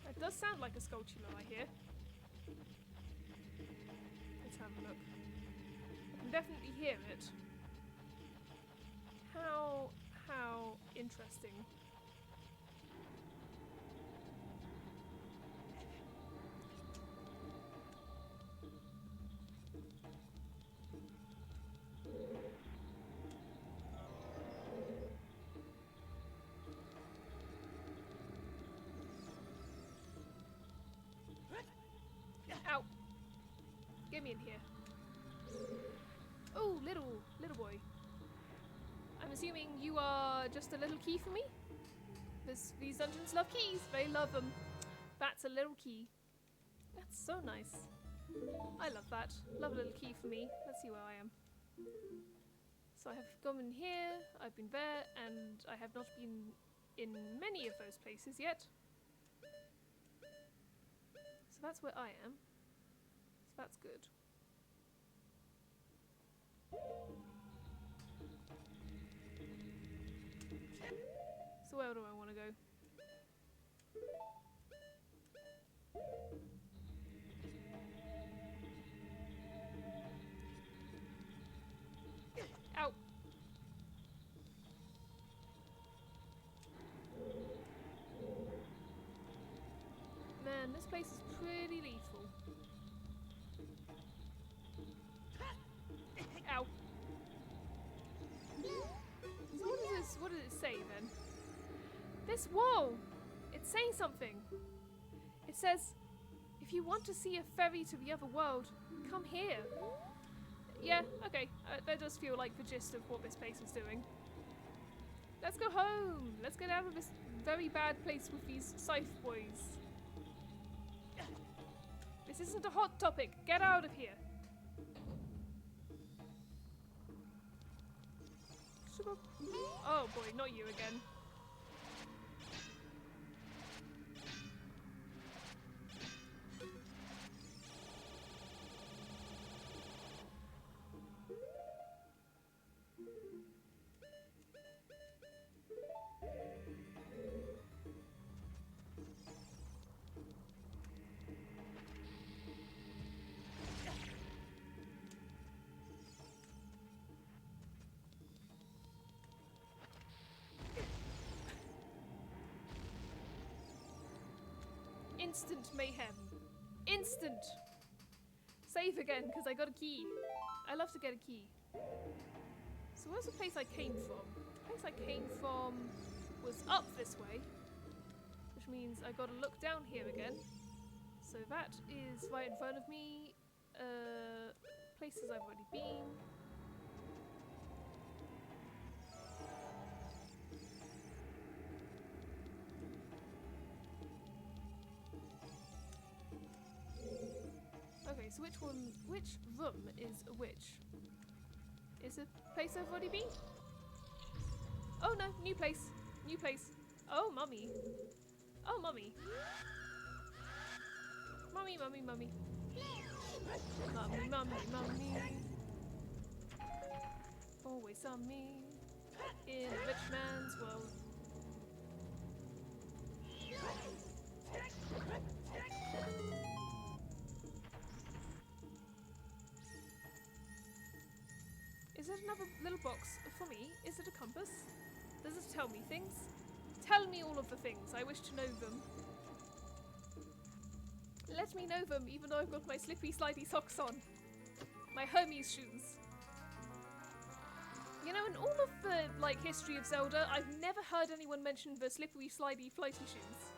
That does sound like a Sculpture I hear. Let's have a look. I can definitely hear it. How interesting. Ow! Get me in here. Oh, little boy. I'm assuming you are just a little key for me? These dungeons love keys. They love them. That's a little key. That's so nice. I love that. Love a little key for me. Let's see where I am. So I have gone in here, I've been there, and I have not been in many of those places yet. So that's where I am. So that's good. So where do I want to go? Ow! Man, this place is pretty lethal. Ow! This wall! It's saying something. It says, if you want to see a ferry to the other world, come here. Yeah, okay. That does feel like the gist of what this place is doing. Let's go home. Let's get out of this very bad place with these scythe boys. This isn't a hot topic. Get out of here. Oh boy, not you again. Instant mayhem. Instant! Save again, because I got a key. I love to get a key. So where's the place I came from? The place I came from was up this way. Which means I gotta look down here again. So that is right in front of me. Places I've already been. Okay, so which room is which? Is a place I've already been? Oh no, new place. New place. Oh, mummy. Oh, mummy. Mummy, mummy, mummy. Mummy, mummy, mummy. Always on me. In a rich man's world. Is it another little box for me? Is it a compass? Does it tell me things? Tell me all of the things. I wish to know them. Let me know them, even though I've got my slippy slidey socks on. My Hermes shoes. You know, in all of the, history of Zelda, I've never heard anyone mention the slippery slidey flighty shoes.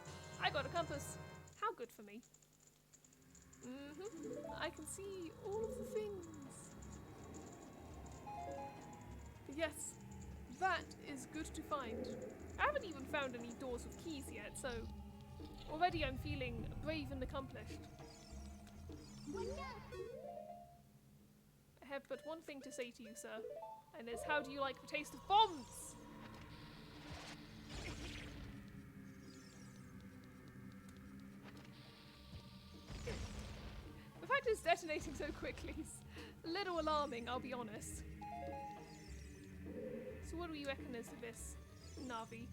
I got a compass. How good for me. I can see all of the things. Yes, that is good to find. I haven't even found any doors with keys yet, so already I'm feeling brave and accomplished. I have but one thing to say to you, sir, and it's how do you like the taste of bombs? The fact it's detonating so quickly is a little alarming, I'll be honest. So what do you reckon is this, Navi?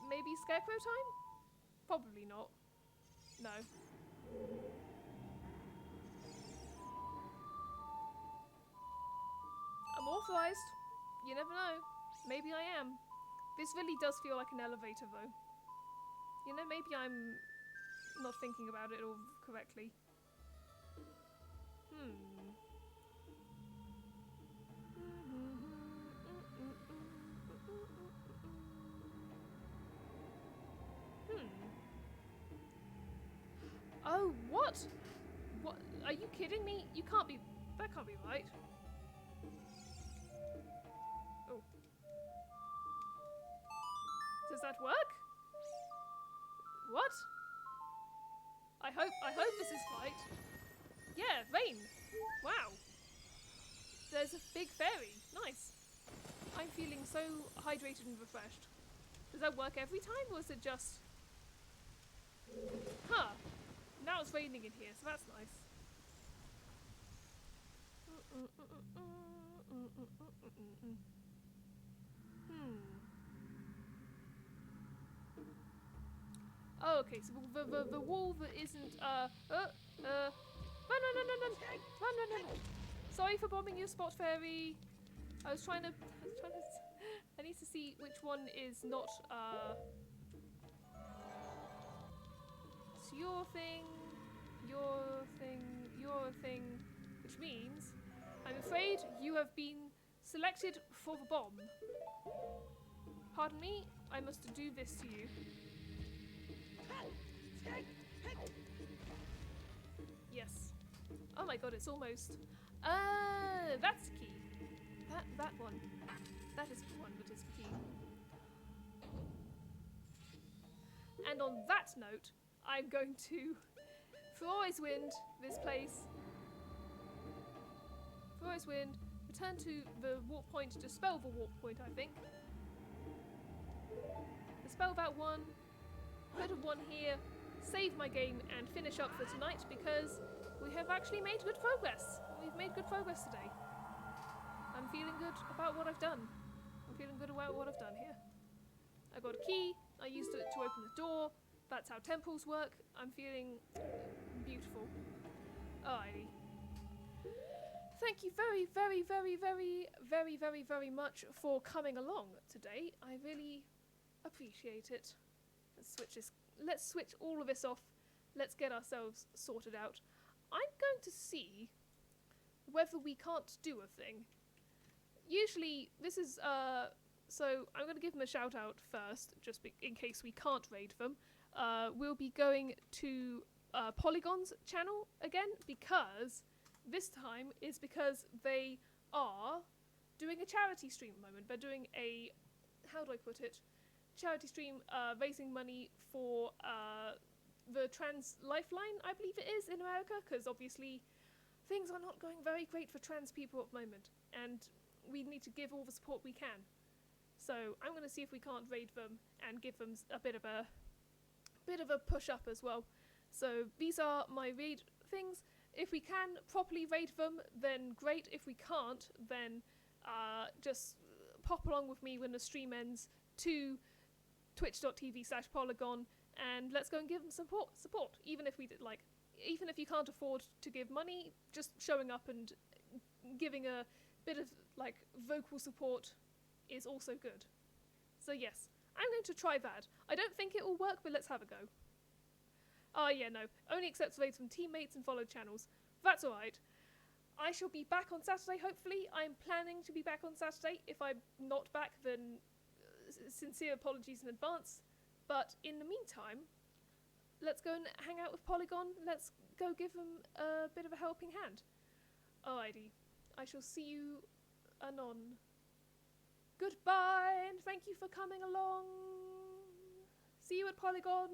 Maybe Scarecrow time? Probably not. No. I'm authorized. You never know. Maybe I am. This really does feel like an elevator though. You know, maybe I'm not thinking about it all correctly. Oh, what? What? Are you kidding me? You can't be... That can't be right. Oh. Does that work? What? I hope this is right. Yeah, rain. Wow. There's a big fairy. Nice. I'm feeling so hydrated and refreshed. Does that work every time, or is it just... Huh. Now it's raining in here, so that's nice. Oh, okay, so the wall that isn't, run! Sorry for bombing your spot, fairy. I need to see which one is not, it's your thing, your thing, your thing. Which which means I'm afraid you have been selected for the bomb. Pardon me, I must do this to you. Yes. Oh my god, it's almost... that's the key. That one. That is the one that is the key. And on that note, I'm going to Flores Wind this place. Flores Wind, return to the warp point, dispel the warp point, I think. Dispel that one, put a one here, save my game and finish up for tonight because we have actually made good progress. We've made good progress today. I'm feeling good about what I've done. I'm feeling good about what I've done here. I got a key, I used it to open the door. That's how temples work. I'm feeling beautiful. Alrighty. Thank you very, very, very, very, very, very, very much for coming along today. I really appreciate it. Let's switch all of this off. Let's get ourselves sorted out. I'm going to see whether we can't do a thing. Usually, this is, so I'm going to give them a shout out first, just in case we can't raid them. We'll be going to Polygon's channel again, because this time is because they are doing a charity stream at the moment. They're doing a, how do I put it, charity stream raising money for the trans lifeline, I believe it is, in America, because obviously things are not going very great for trans people at the moment, and we need to give all the support we can. So I'm going to see if we can't raid them and give them a bit of a push up as well. So these are my raid things. If we can properly raid them, then great. If we can't, then just pop along with me when the stream ends to twitch.tv/polygon and let's go and give them support. Even if we did, like, even if you can't afford to give money, just showing up and giving a bit of like vocal support is also good. So yes, I'm going to try that. I don't think it will work, but let's have a go. Oh yeah, no. Only accepts raids from teammates and followed channels. That's alright. I shall be back on Saturday, hopefully. I'm planning to be back on Saturday. If I'm not back, then sincere apologies in advance. But in the meantime, let's go and hang out with Polygon. Let's go give them a bit of a helping hand. Alrighty. I shall see you anon. Goodbye, and thank you for coming along. See you at Polygon.